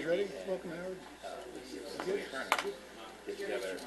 guys ready? Welcome, Howard. Good. Get together.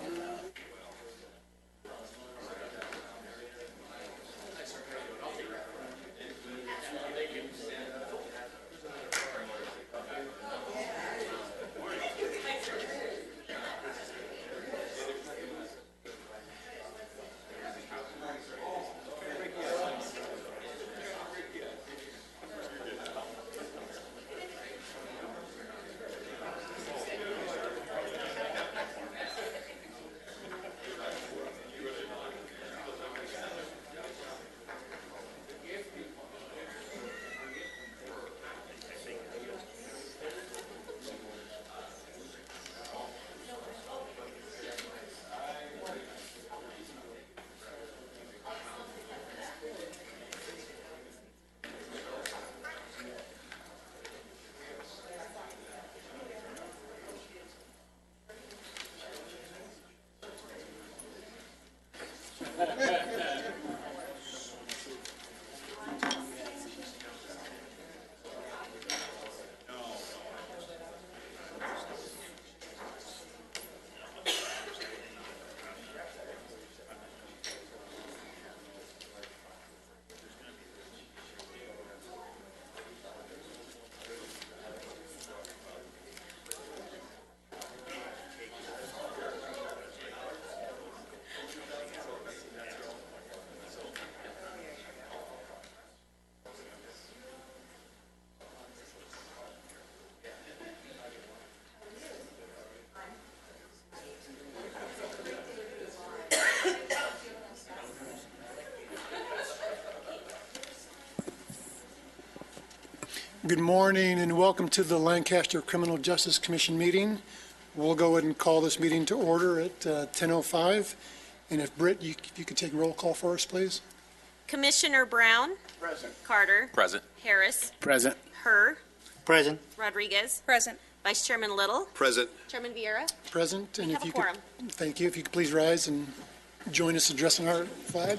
Good morning and welcome to the Lancaster Criminal Justice Commission meeting. We'll go ahead and call this meeting to order at 10:05. And if Britt, if you could take roll call for us, please. Commissioner Brown. Present. Carter. Present. Harris. Present. Herr. Present. Rodriguez. Present. Vice Chairman Little. Present. Chairman Vieira. Present. And We if have a you quorum. could, thank you. If you could please rise and join us addressing our flag.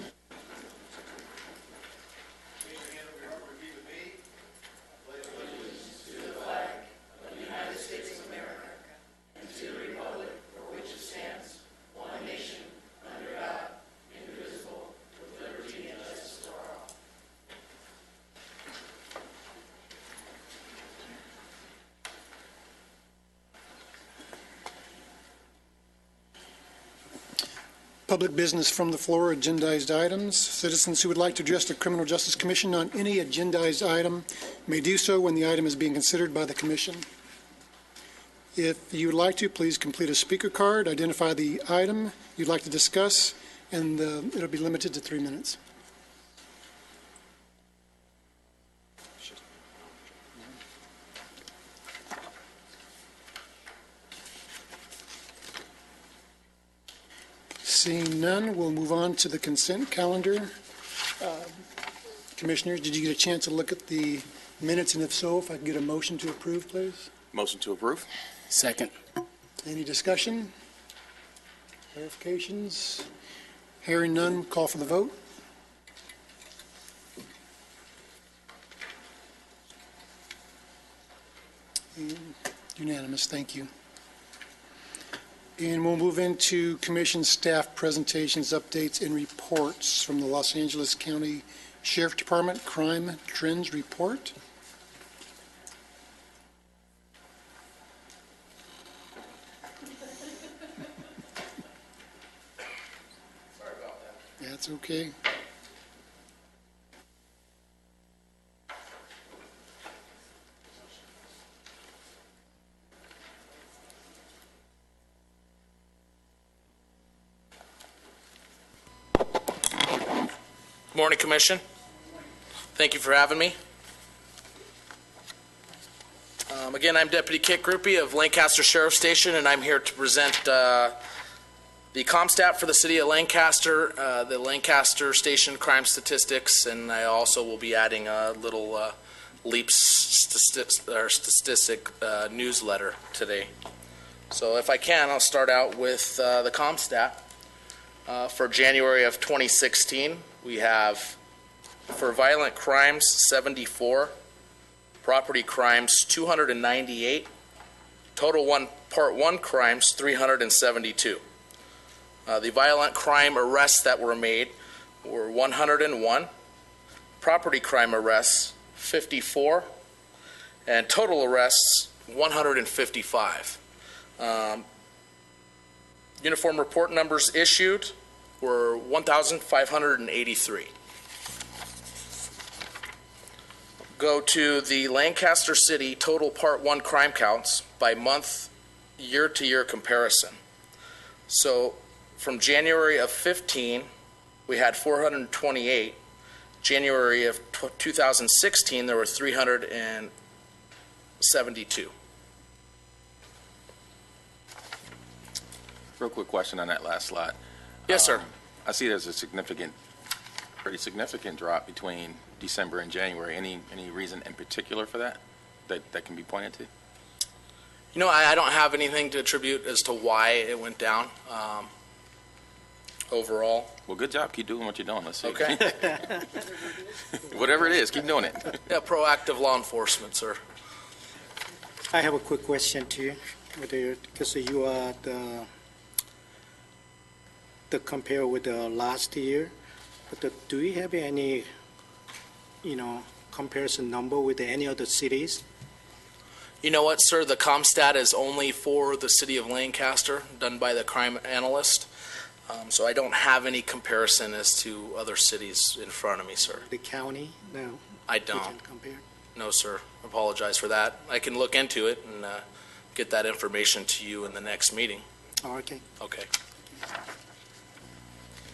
Public business from the floor, agendized items. Citizens who would like to address the Criminal Justice Commission on any agendized item may do so when the item is being considered by the Commission. If you would like to, please complete a speaker card, identify the item you'd like to discuss, and it'll be limited to 3 minutes. Seeing none, we'll move on to the consent calendar. Commissioners, did you get a chance to look at the minutes? And if so, if I could get a motion to approve, please. Motion to approve. Second. Any discussion? Clarifications? Hearing none, call for the vote. Unanimous, thank you. And we'll move into Commission staff presentations, updates, and reports from the Los Angeles County Sheriff Department Crime Trends Report. Sorry about that. That's okay. Good morning, Commission. Thank you for having me. Again, I'm Deputy Kit Groupie of Lancaster Sheriff Station, and I'm here to present the CompStat for the City of Lancaster, the Lancaster Station crime statistics, and I also will be adding a little LEAPS statistic newsletter today. So if I can, I'll start out with the CompStat. For January of 2016, we have, for violent crimes, 74, property crimes, 298, Part 1 crimes, 372. The violent crime arrests that were made were 101. Property crime arrests, 54. And total arrests, 155. Uniform report numbers issued were 1,583. Go to the Lancaster City total Part 1 crime counts by month, year-to-year comparison. So from January of 15, we had 428. January of 2016, there were 372. Real quick question on that last slide. Yes, sir. I see there's a pretty significant drop between December and January. Any reason in particular for that can be pointed to? You know, I don't have anything to attribute as to why it went down overall. Well, good job. Keep doing what you're doing. Let's see. Okay. Whatever it is, keep doing it. Yeah, proactive law enforcement, sir. I have a quick question to you, because you are the compare with the last year. But do you have any, comparison number with any other cities? You know what, sir? The ComStat is only for the city of Lancaster, done by the crime analyst. So I don't have any comparison as to other cities in front of me, sir. The county? No. I You don't. can compare. No, sir. Apologize for that. I can look into it and get that information to you in the next meeting. Oh, okay. Okay.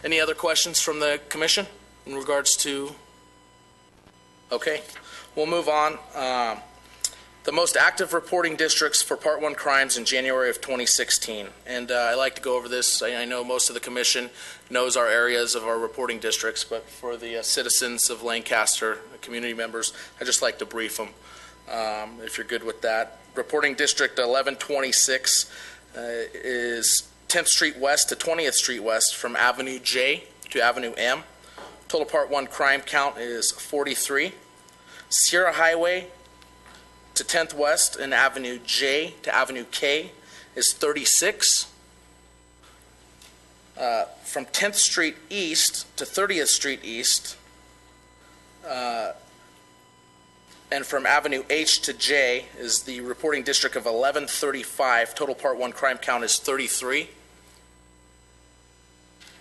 Any other questions from the commission in regards to? Okay, we'll move on. The most active reporting districts for Part 1 crimes in January of 2016. And I like to go over this. I know most of the commission knows our areas of our reporting districts, but for the citizens of Lancaster, community members, I just like to brief them, if you're good with that. Reporting District 1126 is 10th Street West to 20th Street West from Avenue J to Avenue M. Total Part 1 crime count is 43. Sierra Highway to 10th West and Avenue J to Avenue K is 36. From 10th Street East to 30th Street East, and from Avenue H to J is the reporting district of 1135. Total Part 1 crime count is 33.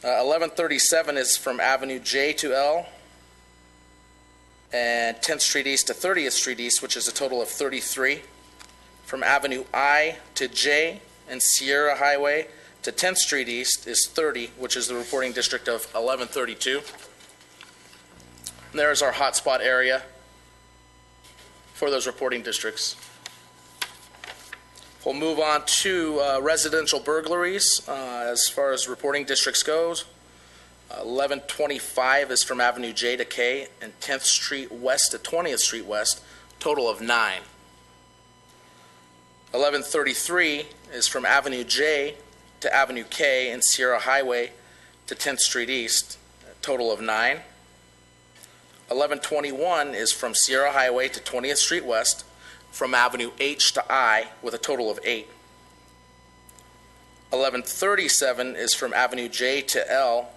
1137 is from Avenue J to L, and 10th Street East to 30th Street East, which is a total of 33. From Avenue I to J and Sierra Highway to 10th Street East is 30, which is the reporting district of 1132. And there's our hotspot area for those reporting districts. We'll move on to residential burglaries as far as reporting districts goes. 1125 is from Avenue J to K and 10th Street West to 20th Street West, total of 9. 1133 is from Avenue J to Avenue K and Sierra Highway to 10th Street East, total of 9. 1121 is from Sierra Highway to 20th Street West, from Avenue H to I, with a total of 8. 1137 is from Avenue J to L,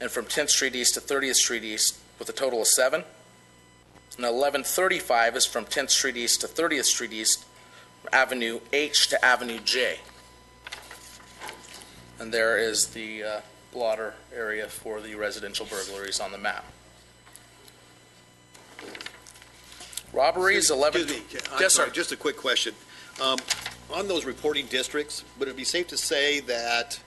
and from 10th Street East to 30th Street East, with a total of 7. And 1135 is from 10th Street East to 30th Street East, Avenue H to Avenue J. And there is the blotter area for the residential burglaries on the map. Robberies, 11... Excuse me. I'm Yes, sir. sorry, just a quick question. On those reporting districts, would it be safe to say that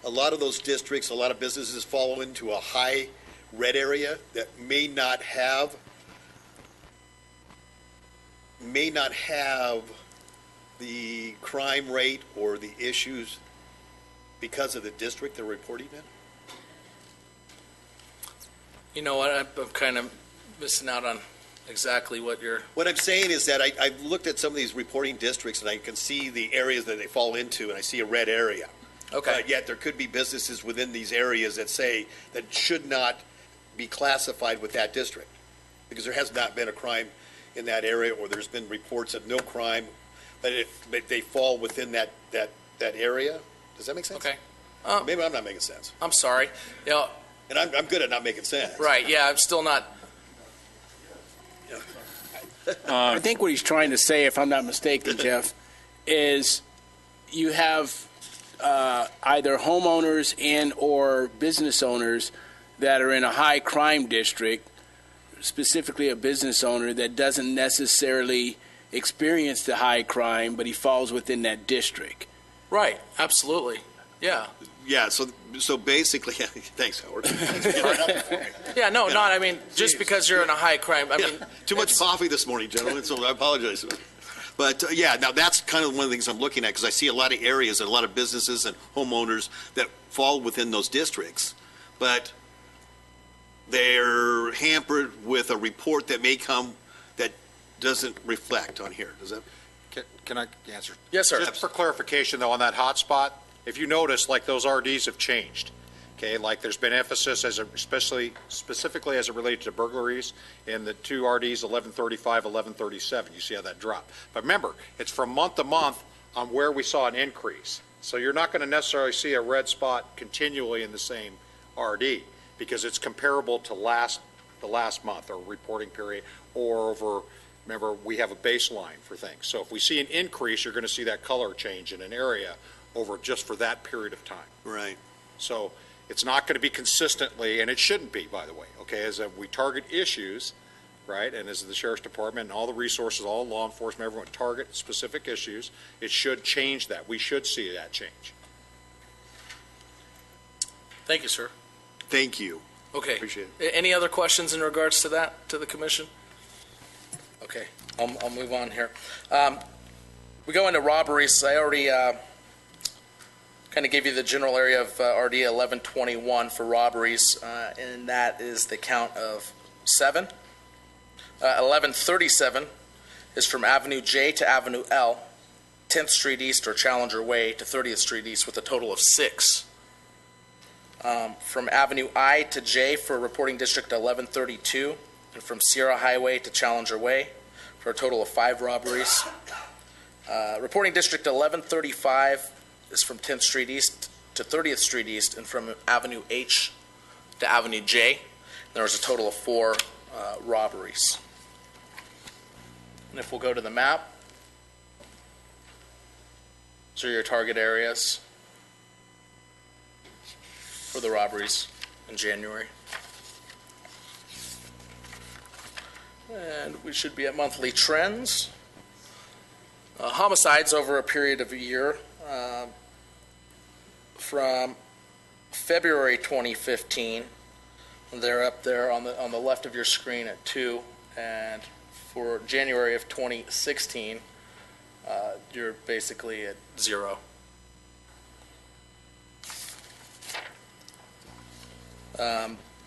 a lot of those districts, a lot of businesses fall into a high red area that may not have the crime rate or the issues because of the district they're reporting in? You know what, I'm kind of missing out on exactly what you're... What I'm saying is that I've looked at some of these reporting districts and I can see the areas that they fall into, and I see a red area. Okay. Yet there could be businesses within these areas that say that should not be classified with that district because there has not been a crime in that area, or there's been reports of no crime, but they fall within that area. Does that make sense? Okay. Maybe I'm not making sense. I'm sorry. You know, And I'm good at not making sense. right, yeah, I'm still not, I think what he's trying to say, if I'm not mistaken, Jeff, is you have either homeowners and or business owners that are in a high crime district, specifically a business owner that doesn't necessarily experience the high crime, but he falls within that district. right, absolutely, yeah. Yeah, so basically, thanks, Howard. Thanks for getting that up for me. Yeah, no, Yeah. not, I mean, just Jeez. because you're in a high crime, I mean. Yeah, too much coffee this morning, gentlemen, so I apologize. But, yeah, now that's kind of one of the things I'm looking at, because I see a lot of areas and a lot of businesses and homeowners that fall within those districts, but they're hampered with a report that may come that doesn't reflect on here. Does that? Can I answer? Yes, sir. Just for clarification, though, on that hotspot, if you notice, like, those RDs have changed, okay? Like, there's been emphasis, specifically as it related to burglaries, in the two RDs, 1135, 1137. You see how that dropped. But remember, it's from month to month on where we saw an increase. So you're not going to necessarily see a red spot continually in the same RD, because it's comparable to the last month or reporting period, or over. Remember, we have a baseline for things. So if we see an increase, you're going to see that color change in an area over just for that period of time. Right. So it's not going to be consistently, and it shouldn't be, by the way, okay, as we target issues, right, and as the Sheriff's Department and all the resources, all law enforcement, everyone target specific issues, it should change that. We should see that change. Thank you, sir. Thank you. Okay. Appreciate Any other questions in regards to that, to the commission? Okay, I'll move on here. We go into robberies. I already kind of gave you the general area of RD 1121 for robberies, and that is the count of 7. 1137 is from Avenue J to Avenue L, 10th Street East or Challenger Way to 30th Street East with a total of 6. From Avenue I to J for reporting district 1132, and from Sierra Highway to Challenger Way for a total of 5 robberies. Reporting district 1135 is from 10th Street East to 30th Street East, and from Avenue H to Avenue J. There was a total of 4 robberies. And if we'll go to the map, these are your target areas for the robberies in January. And we should be at monthly trends. Homicides over a period of a year. From February 2015, they're up there on the left of your screen at 2, and for January of 2016, you're basically at 0.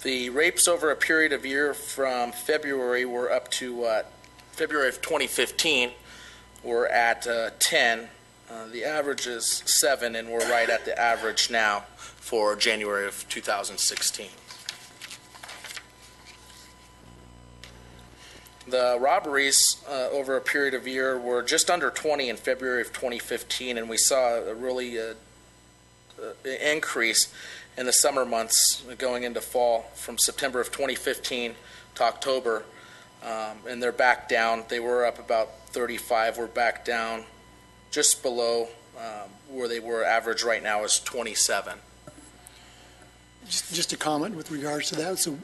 The rapes over a period of year from February were up to February of 2015 were at 10. The average is 7, and we're right at the average now for January of 2016. The robberies over a period of year were just under 20 in February of 2015, and we saw a really increase in the summer months going into fall from September of 2015 to October, and they're back down. They were up about 35. We're back down just below where they were. Average right now is 27. Just a comment with regards to that. So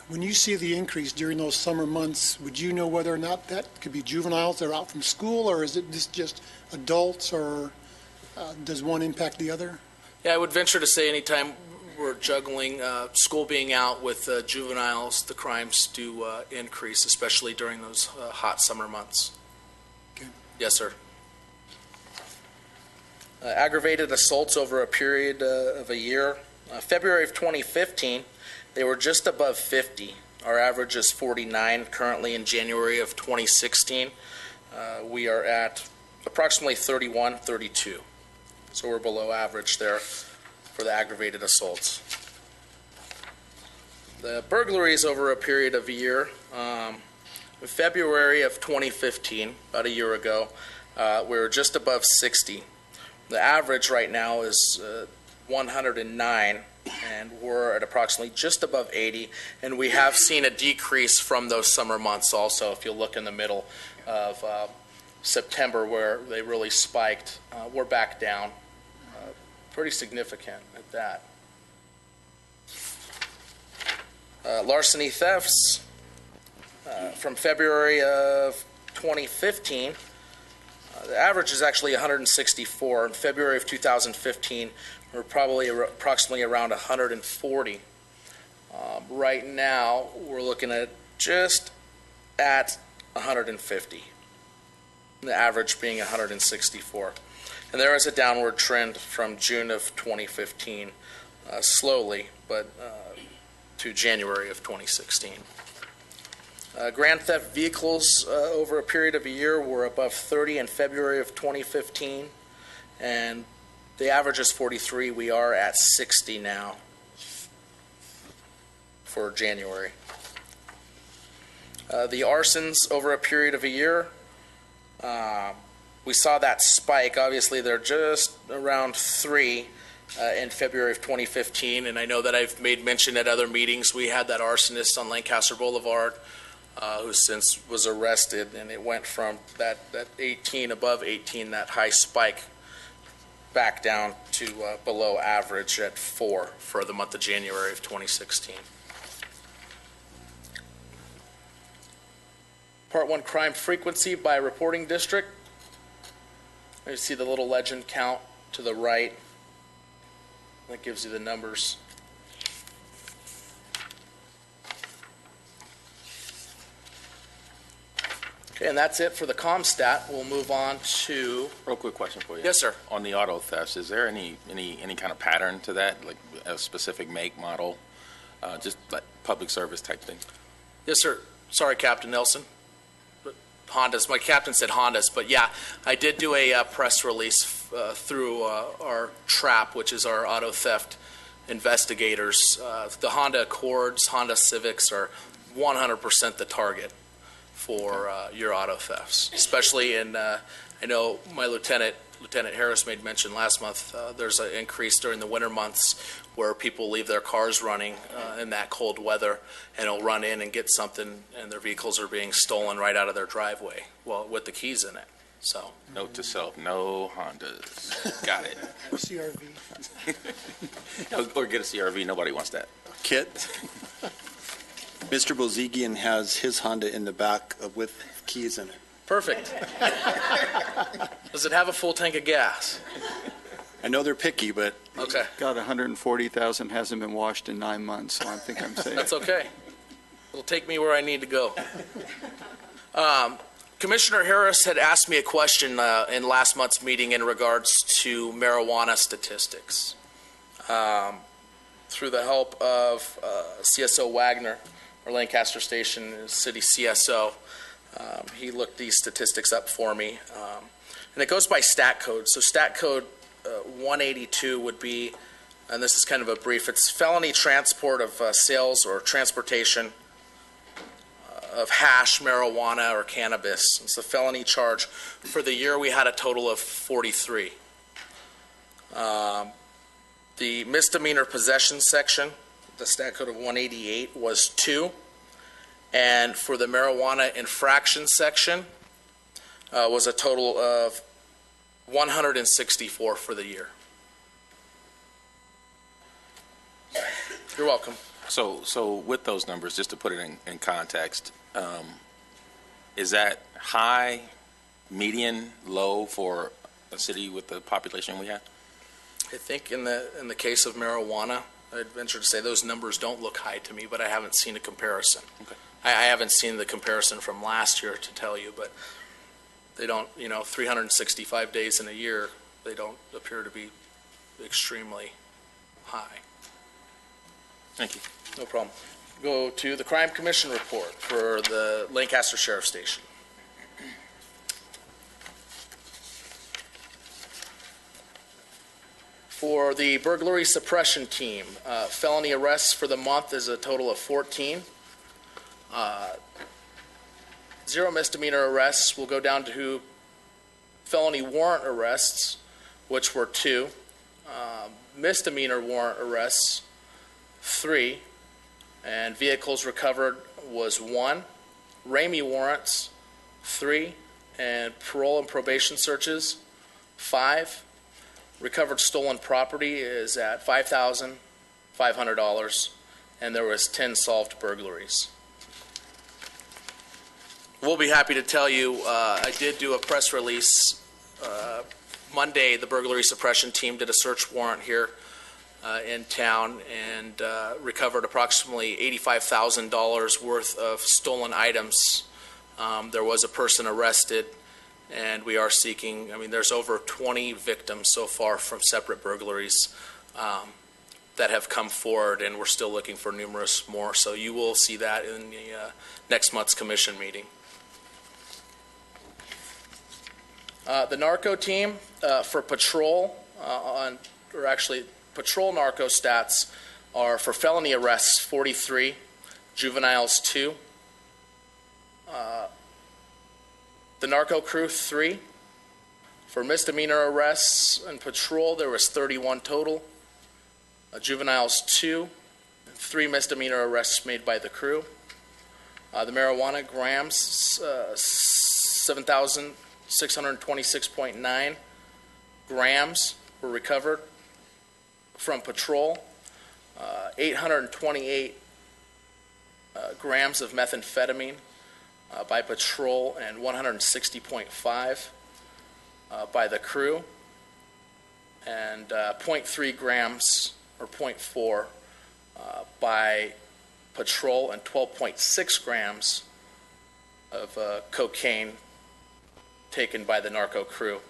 when you see the increase during those summer months, would you know whether or not that could be juveniles that are out from school, or is it just adults, or does one impact the other? Yeah, I would venture to say anytime we're juggling school being out with juveniles, the crimes do increase, especially during those hot summer months. Okay. Yes, sir. Aggravated assaults over a period of a year. February of 2015, they were just above 50. Our average is 49. Currently in January of 2016, we are at approximately 31, 32. So we're below average there for the aggravated assaults. The burglaries over a period of a year. In February of 2015, about a year ago, We're just above 60. The average right now is 109, and we're at approximately just above 80. And we have seen a decrease from those summer months also. If you look in the middle of September where they really spiked, we're back down. Pretty significant at that. Larceny thefts from February of 2015. The average is actually 164. In February of 2015, we're probably approximately around 140. Right now, we're looking at just at 150. The average being 164. And there is a downward trend from June of 2015, slowly, but to January of 2016. Grand theft vehicles over a period of a year were above 30 in February of 2015, and the average is 43. We are at 60 now for January. The arsons over a period of a year, we saw that spike. Obviously, they're just around 3 in February of 2015, and I know that I've made mention at other meetings. We had that arsonist on Lancaster Boulevard who since was arrested, and it went from that 18, above 18, that high spike, back down to below average at 4 for the month of January of 2016. Part 1 crime frequency by reporting district. You see the little legend count to the right. That gives you the numbers. Okay, and that's it for the ComStat. We'll move on to... Real quick question for you. Yes, sir. On the auto thefts, is there any kind of pattern to that, like a specific make, model, just like public service type thing? Yes, sir. Sorry, Captain Nelson. But Hondas. My captain said Hondas, but yeah, I did do a press release through our TRAP, which is our auto theft investigators. The Honda Accords, Honda Civics are 100% the target for your auto thefts, especially in, I know my Lieutenant Harris made mention last month, there's an increase during the winter months where people leave their cars running in that cold weather, and they'll run in and get something, and their vehicles are being stolen right out of their driveway, well, with the keys in it. So, Note to self, no Hondas. Got it. CRV. Or get a CRV, nobody wants that. Kit, Mr. Bozigian has his Honda in the back with keys in it. perfect. Does it have a full tank of gas? I know they're picky, but Okay, Got 140,000, hasn't been washed in 9 months, so I think I'm safe. that's okay. It'll take me where I need to go. Commissioner Harris had asked me a question in last month's meeting in regards to marijuana statistics. Through the help of CSO Wagner, or Lancaster Station City CSO, he looked these statistics up for me. And it goes by stat code. So stat code 182 would be, and this is kind of a brief, it's felony transport of sales or transportation of hash, marijuana, or cannabis. It's a felony charge. For the year, we had a total of 43. The misdemeanor possession section, the stat code of 188, was 2. And for the marijuana infraction section, was a total of 164 for the year. You're welcome. So with those numbers, just to put it in context, is that high, median, low for a city with the population we have? I think in the case of marijuana, I'd venture to say those numbers don't look high to me, but I haven't seen a comparison. Okay. I haven't seen the comparison from last year to tell you, but they don't, 365 days in a year, they don't appear to be extremely high. Thank you. No problem. Go to the Crime Commission report for the Lancaster Sheriff Station. For the burglary suppression team, felony arrests for the month is a total of 14. 0 misdemeanor arrests will go down to felony warrant arrests, which were 2, misdemeanor warrant arrests, 3, and vehicles recovered was 1, Ramey warrants, 3, and parole and probation searches, 5. Recovered stolen property is at $5,500, and there was 10 solved burglaries. We'll be happy to tell you, I did do a press release. Monday, the burglary suppression team did a search warrant here in town and recovered approximately $85,000 worth of stolen items. There was a person arrested, and we are seeking, there's over 20 victims so far from separate burglaries that have come forward, and we're still looking for numerous more. So you will see that in the next month's commission meeting. The narco team for patrol, patrol narco stats are for felony arrests 43, juveniles 2. The narco crew 3. For misdemeanor arrests and patrol, there was 31 total. Juveniles 2, 3 misdemeanor arrests made by the crew. The marijuana grams, 7,626.9 grams were recovered from patrol. 828 grams of methamphetamine by patrol, and 160.5 by the crew, and 0.3 grams or 0.4 by patrol, and 12.6 grams of cocaine taken by the narco crew.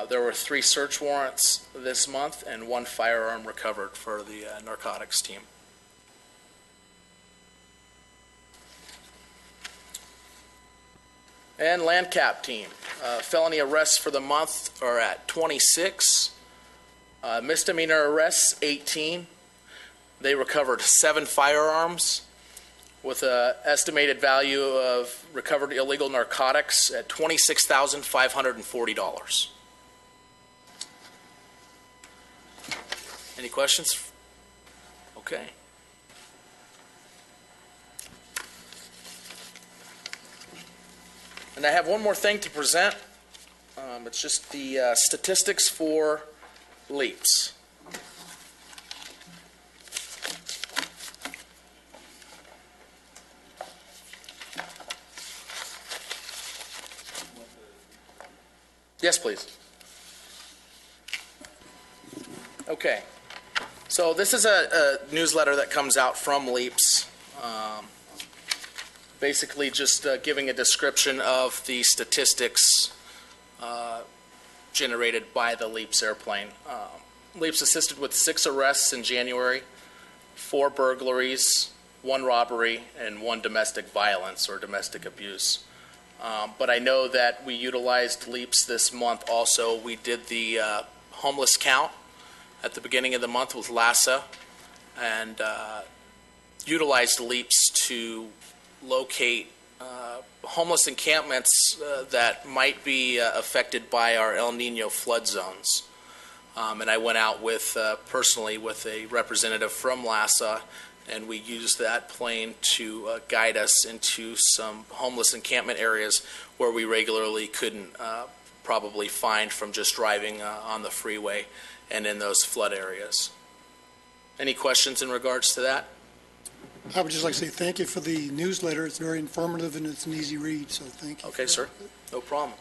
There were 3 search warrants this month and 1 firearm recovered for the narcotics team. And land cap team. Felony arrests for the month are at 26. Misdemeanor arrests, 18. They recovered 7 firearms with an estimated value of recovered illegal narcotics at $26,540. Any questions? Okay. And I have one more thing to present. It's just the statistics for LEAPS. Yes, please. Okay. So this is a newsletter that comes out from LEAPS. Basically just giving a description of the statistics generated by the LEAPS airplane. LEAPS assisted with 6 arrests in January, 4 burglaries, 1 robbery, and 1 domestic violence or domestic abuse. But I know that we utilized LEAPS this month also. We did the homeless count at the beginning of the month with LASA, and utilized LEAPS to locate homeless encampments that might be affected by our El Nino flood zones. And I went out with personally with a representative from LASA, and we used that plane to guide us into some homeless encampment areas where we regularly couldn't probably find from just driving on the freeway and in those flood areas. Any questions in regards to that? I would just like to say thank you for the newsletter. It's very informative and it's an easy read, so thank you. Okay, sir. No problem.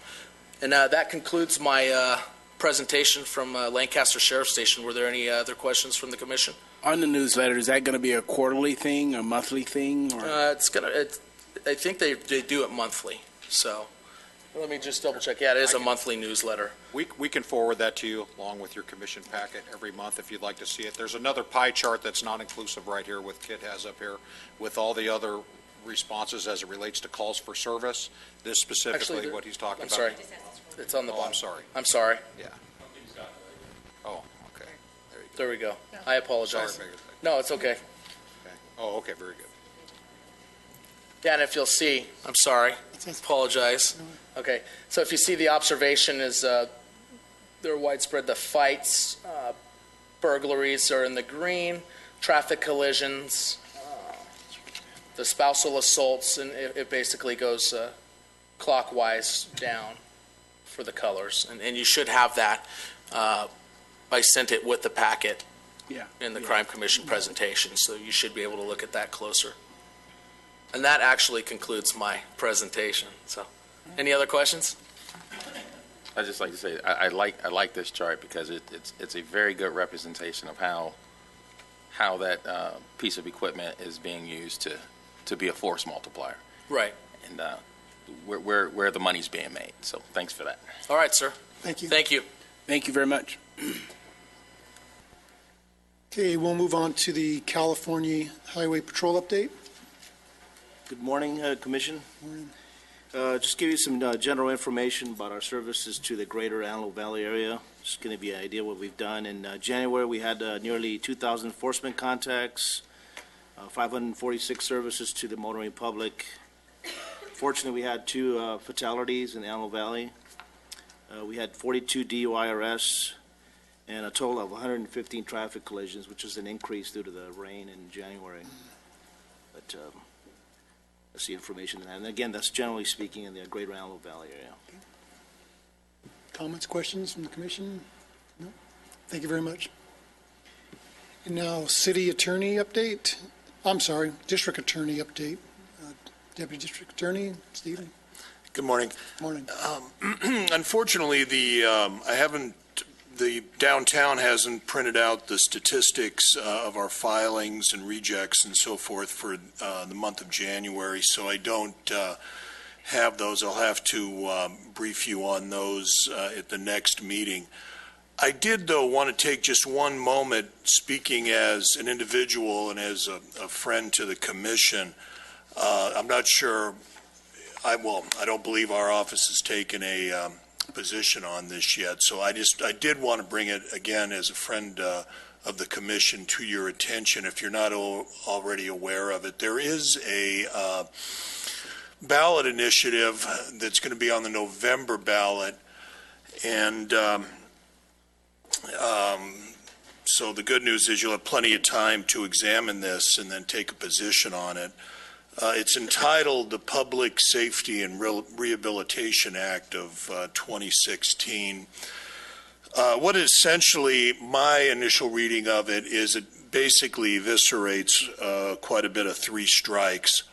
And that concludes my presentation from Lancaster Sheriff's Station. Were there any other questions from the commission? On the newsletter, is that going to be a quarterly thing, a monthly thing? Or? I think they do it monthly. So let me just double check. Yeah, it is a monthly newsletter. We can forward that to you along with your commission packet every month if you'd like to see it. There's another pie chart that's not inclusive right here with Kit has up here with all the other responses as it relates to calls for service. This specifically Actually, what he's talking about. I'm sorry. It's on the bottom. I'm sorry. I'm sorry. Yeah. Oh, okay. There we go. I apologize. Sorry, No, it's okay. okay. Oh, okay, very good. Yeah, and if you'll see, I'm sorry, apologize. Okay, so if you see the observation is they're widespread, the fights, burglaries are in the green, traffic collisions, the spousal assaults, and it basically goes clockwise down for the colors. And you should have that. I sent it with the packet Yeah. in the Crime Commission presentation, so you should be able to look at that closer. And that actually concludes my presentation. So, any other questions? I'd just like to say, I like this chart because it's a very good representation of how that piece of equipment is being used to be a force multiplier, Right. and where the money's being made. So thanks for that. All right, sir. Thank you. Thank you. Thank you very much. Okay, we'll move on to the California Highway Patrol update. Good morning, Commission. Just give you some general information about our services to the greater Antelope Valley area. Just going to be an idea what we've done. In January, we had nearly 2,000 enforcement contacts, 546 services to the motoring public. Fortunately, we had 2 fatalities in the Antelope Valley. We had 42 DUI arrests and a total of 115 traffic collisions, which is an increase due to the rain in January. But that's the information. And again, that's generally speaking in the greater Antelope Valley area. Comments, questions from the commission? No? Thank you very much. And now, city attorney update. I'm sorry, district attorney update. Deputy District Attorney, Stephen. Good morning. Morning. Unfortunately, the downtown hasn't printed out the statistics of our filings and rejects and so forth for the month of January, so I don't have those. I'll have to brief you on those at the next meeting. I did, though, want to take just one moment, speaking as an individual and as a friend to the commission. I'm not sure, I don't believe our office has taken a position on this yet, so I did want to bring it again as a friend of the commission to your attention if you're not already aware of it. There is a ballot initiative that's going to be on the November ballot, and so the good news is you'll have plenty of time to examine this and then take a position on it. It's entitled the Public Safety and Rehabilitation Act of 2016. What essentially my initial reading of it is it basically eviscerates quite a bit of 3 strikes.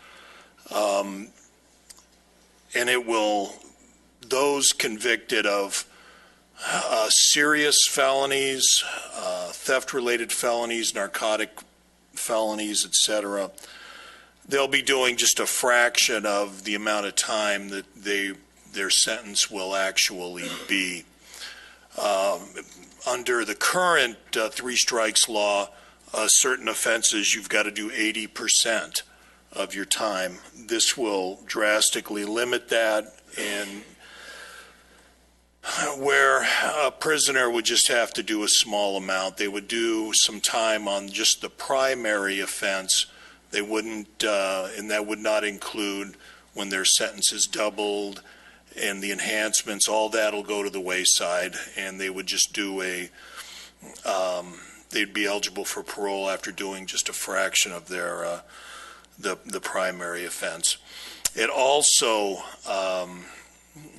And it will, those convicted of serious felonies, theft-related felonies, narcotic felonies, etc., they'll be doing just a fraction of the amount of time that their sentence will actually be. Under the current 3 strikes law, certain offenses you've got to do 80% of your time. This will drastically limit that, and where a prisoner would just have to do a small amount, they would do some time on just the primary offense. They wouldn't, and that would not include when their sentence is doubled and the enhancements, all that will go to the wayside, and they would just do they'd be eligible for parole after doing just a fraction of their, the primary offense. It also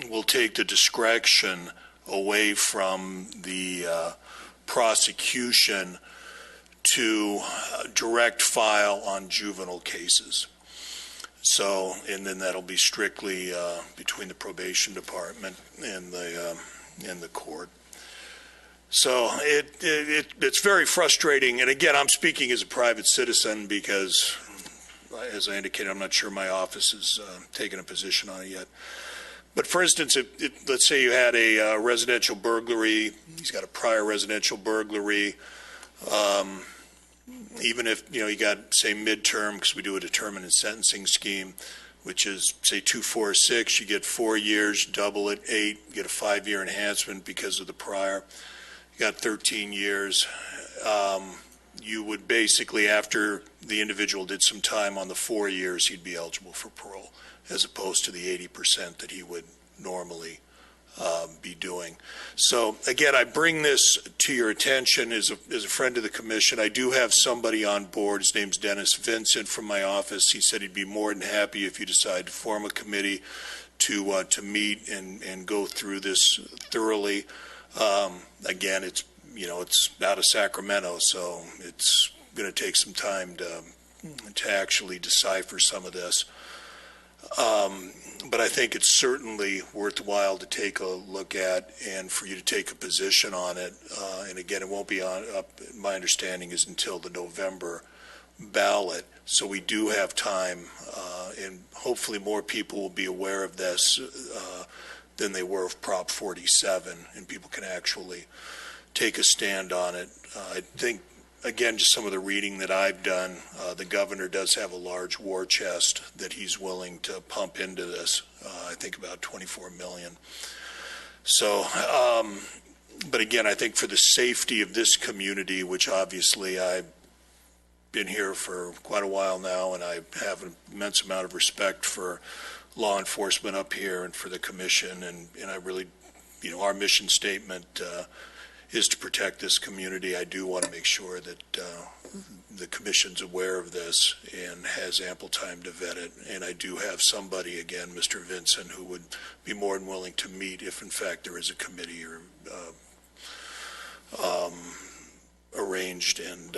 will take the discretion away from the prosecution to direct file on juvenile cases. So, and then that'll be strictly between the probation department and the court. So it's very frustrating. And again, I'm speaking as a private citizen because, as I indicated, I'm not sure my office has taken a position on it yet. But for instance, let's say you had a residential burglary. He's got a prior residential burglary. Even if, you got, say, midterm, because we do a determinate sentencing scheme, which is, say, 246, you get 4 years, double it, 8, you get a 5-year enhancement because of the prior. You got 13 years. you would basically, after the individual did some time on the 4 years, he'd be eligible for parole, as opposed to the 80% that he would normally be doing. So again, I bring this to your attention as a friend of the commission. I do have somebody on board. His name's Dennis Vincent from my office. He said he'd be more than happy if you decide to form a committee to meet and go through this thoroughly. Again, it's out of Sacramento, so it's going to take some time to actually decipher some of this. But I think it's certainly worthwhile to take a look at and for you to take a position on it. And again, it won't be up, my understanding is until the November ballot. So we do have time, and hopefully more people will be aware of this than they were of Prop 47, and people can actually take a stand on it. I think, again, just some of the reading that I've done, the governor does have a large war chest that he's willing to pump into this. I think about $24 million. So, but again, I think for the safety of this community, which obviously I've been here for quite a while now, and I have an immense amount of respect for law enforcement up here and for the commission, and I really, our mission statement is to protect this community. I do want to make sure that the commission's aware of this and has ample time to vet it. And I do have somebody, again, Mr. Vincent, who would be more than willing to meet if, in fact, there is a committee or arranged and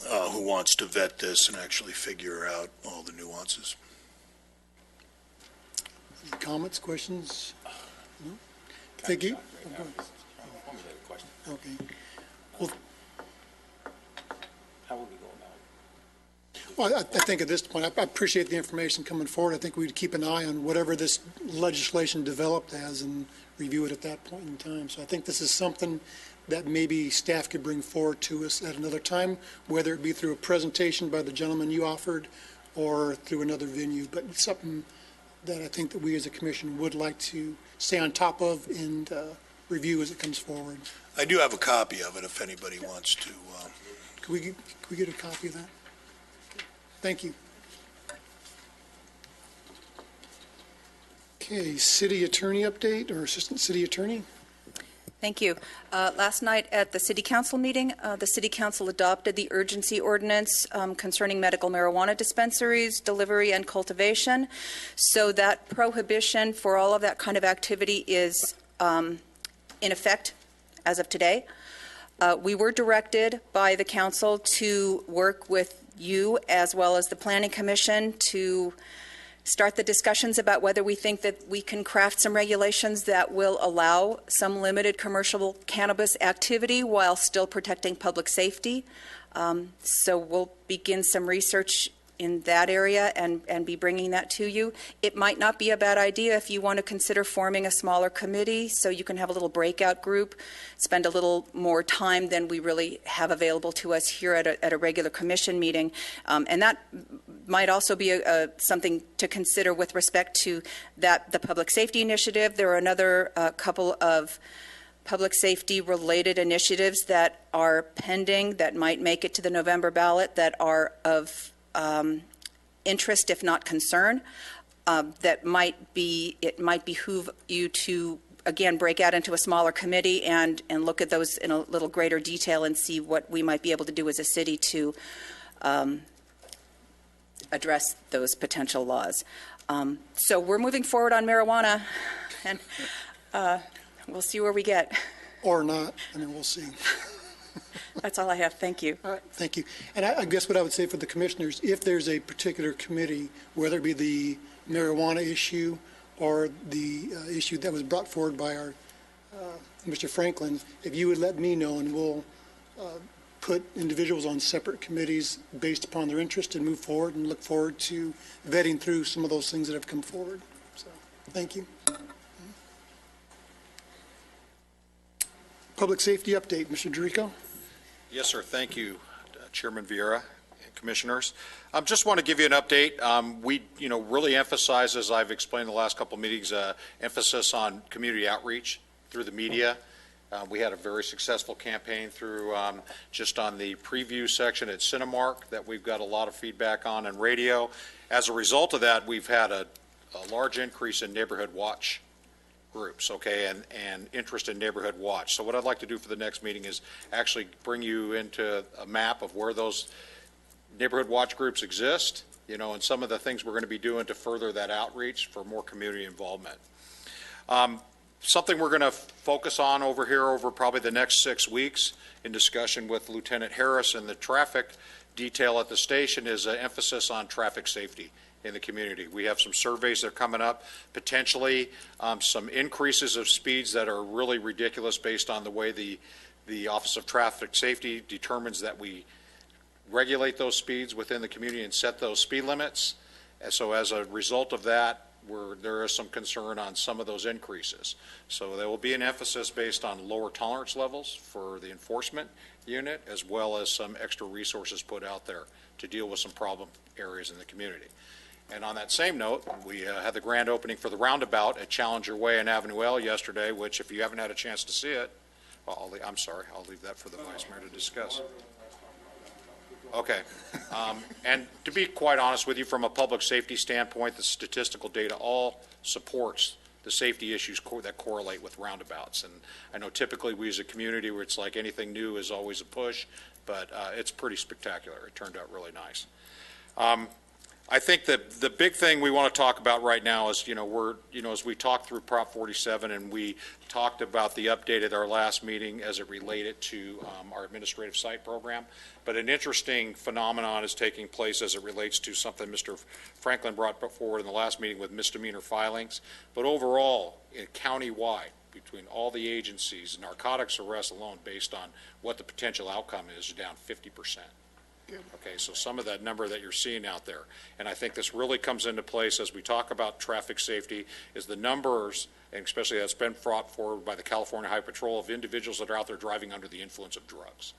who wants to vet this and actually figure out all the nuances. Any comments, questions? No? Vicki? Okay. Well, how would we go about it? Well, I think at this point, I appreciate the information coming forward. I think we'd keep an eye on whatever this legislation developed as and review it at that point in time. So I think this is something that maybe staff could bring forward to us at another time, whether it be through a presentation by the gentleman you offered or through another venue. But it's something that I think that we as a commission would like to stay on top of and review as it comes forward. I do have a copy of it if anybody wants to. Can we get a copy of that? Thank you. Okay, city attorney update or assistant city attorney? Thank you. Last night at the City Council meeting, the City Council adopted the urgency ordinance concerning medical marijuana dispensaries, delivery, and cultivation. So that prohibition for all of that kind of activity is in effect as of today. We were directed by the council to work with you as well as the Planning Commission to start the discussions about whether we think that we can craft some regulations that will allow some limited commercial cannabis activity while still protecting public safety. So we'll begin some research in that area and be bringing that to you. It might not be a bad idea if you want to consider forming a smaller committee so you can have a little breakout group, spend a little more time than we really have available to us here at a regular commission meeting. And that might also be something to consider with respect to the public safety initiative. There are another couple of public safety related initiatives that are pending that might make it to the November ballot that are of interest, if not concern, it might behoove you to, again, break out into a smaller committee and look at those in a little greater detail and see what we might be able to do as a city to address those potential laws. So we're moving forward on marijuana, and we'll see where we get. Or not. I mean, we'll see. That's all I have. Thank you. All right, thank you. And I guess what I would say for the commissioners, if there's a particular committee, whether it be the marijuana issue or the issue that was brought forward by our Mr. Franklin, if you would let me know, and we'll put individuals on separate committees based upon their interest and move forward and look forward to vetting through some of those things that have come forward. So, thank you. Public safety update, Mr. Dorico. Yes, sir. Thank you, Chairman Vieira and Commissioners. Just want to give you an update. We, really emphasize, as I've explained the last couple of meetings, emphasis on community outreach through the media We had a very successful campaign through just on the preview section at Cinemark that we've got a lot of feedback on and radio. As a result of that, we've had a large increase in neighborhood watch groups, okay, and interest in neighborhood watch. So what I'd like to do for the next meeting is actually bring you into a map of where those neighborhood watch groups exist, and some of the things we're going to be doing to further that outreach for more community involvement. Something we're going to focus on over here over probably the next 6 weeks in discussion with Lieutenant Harris and the traffic detail at the station is an emphasis on traffic safety in the community. We have some surveys that are coming up, potentially some increases of speeds that are really ridiculous based on the way the Office of Traffic Safety determines that we regulate those speeds within the community and set those speed limits. And so as a result of that, there is some concern on some of those increases. So there will be an emphasis based on lower tolerance levels for the enforcement unit, as well as some extra resources put out there to deal with some problem areas in the community. And on that same note, we had the grand opening for the roundabout at Challenger Way and Avenue L yesterday, which if you haven't had a chance to see it, I'm sorry, I'll leave that for the Vice Mayor to discuss. Okay. And to be quite honest with you, from a public safety standpoint, the statistical data all supports the safety issues that correlate with roundabouts. And I know typically we as a community where it's like anything new is always a push, but it's pretty spectacular. It turned out really nice. I think that the big thing we want to talk about right now is, as we talked through Prop 47 and we talked about the update at our last meeting as it related to our administrative site program, but an interesting phenomenon is taking place as it relates to something Mr. Franklin brought forward in the last meeting with misdemeanor filings. But overall, county-wide, between all the agencies, narcotics arrests alone, based on what the potential outcome is down 50%. Okay, so some of that number that you're seeing out there, and I think this really comes into place as we talk about traffic safety, is the numbers, and especially that's been brought forward by the California Highway Patrol, of individuals that are out there driving under the influence of drugs.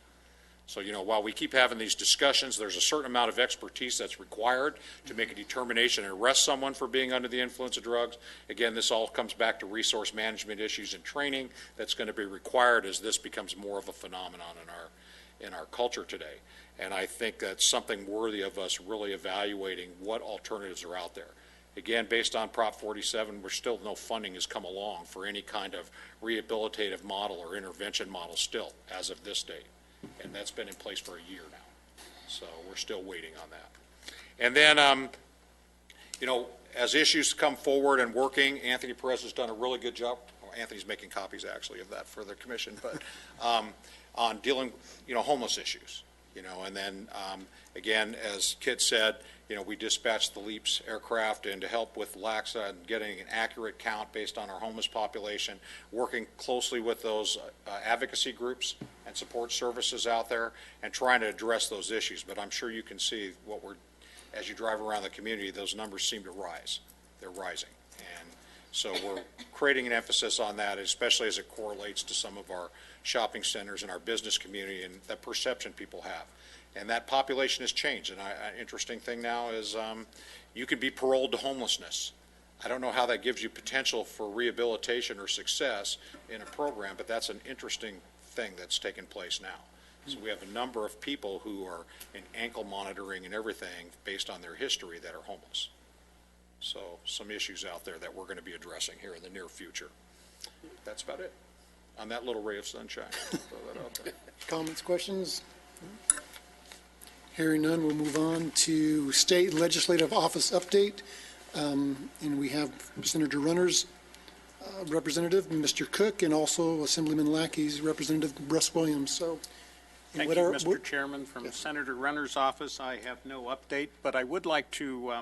So, while we keep having these discussions, there's a certain amount of expertise that's required to make a determination and arrest someone for being under the influence of drugs. Again, this all comes back to resource management issues and training that's going to be required as this becomes more of a phenomenon in our culture today. And I think that's something worthy of us really evaluating what alternatives are out there. Again, based on Prop 47, no funding has come along for any kind of rehabilitative model or intervention model still as of this date. And that's been in place for a year now. So we're still waiting on that. And then, as issues come forward and working, Anthony Perez has done a really good job. Well, Anthony's making copies actually of that for the commission, but on dealing, homeless issues. And then, again, as Kit said, we dispatched the LEAPS aircraft and to help with LACSA and getting an accurate count based on our homeless population, working closely with those advocacy groups and support services out there and trying to address those issues. But I'm sure you can see as you drive around the community, those numbers seem to rise. They're rising. And so we're creating an emphasis on that, especially as it correlates to some of our shopping centers and our business community and that perception people have. And that population has changed. And an interesting thing now is you can be paroled to homelessness. I don't know how that gives you potential for rehabilitation or success in a program, but that's an interesting thing that's taken place now. So we have a number of people who are in ankle monitoring and everything based on their history that are homeless. So some issues out there that we're going to be addressing here in the near future. That's about it on that little ray of sunshine. Throw that out there. Comments, questions? Hearing none, we'll move on to State Legislative Office update. And we have Senator Runner's representative, Mr. Cook, and also Assemblyman Lackey's representative, Russ Williams. So, thank you, Mr. Chairman. From Senator Runner's office, I have no update, but I would like to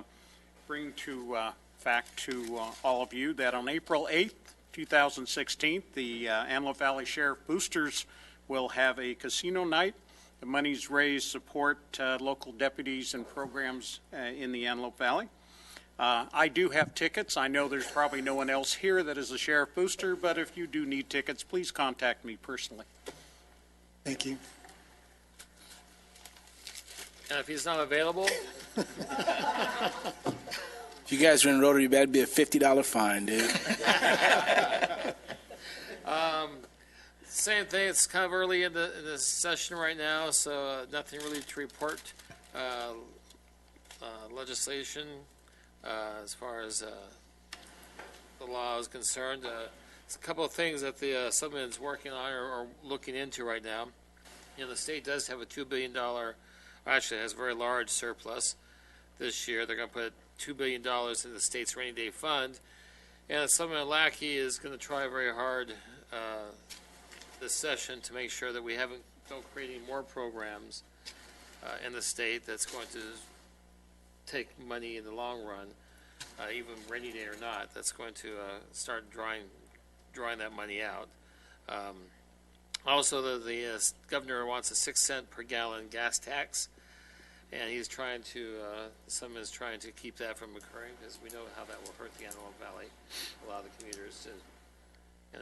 bring to fact to all of you that on April 8th, 2016, the Antelope Valley Sheriff Boosters will have a casino night. The monies raised support local deputies and programs in the Antelope Valley. I do have tickets. I know there's probably no one else here that is a Sheriff Booster, but if you do need tickets, please contact me personally. Thank you. And if he's not available? If you guys are in Rotary, that'd be a $50 fine, dude. Same thing. It's kind of early in the session right now, so nothing really to report. Legislation, as far as the law is concerned, it's a couple of things that the Assembly is working on or looking into right now. You know, the state does have a $2 billion, actually has a very large surplus this year. They're going to put $2 billion into the state's rainy day fund, and Assemblyman Lackey is going to try very hard this session to make sure that we don't create any more programs in the state that's going to take money in the long run, even rainy day or not, that's going to start drawing that money out. Also, the governor wants a 6-cent per gallon gas tax, and he's trying to, someone is trying to keep that from occurring, because we know how that will hurt the Antelope Valley. Allow the commuters to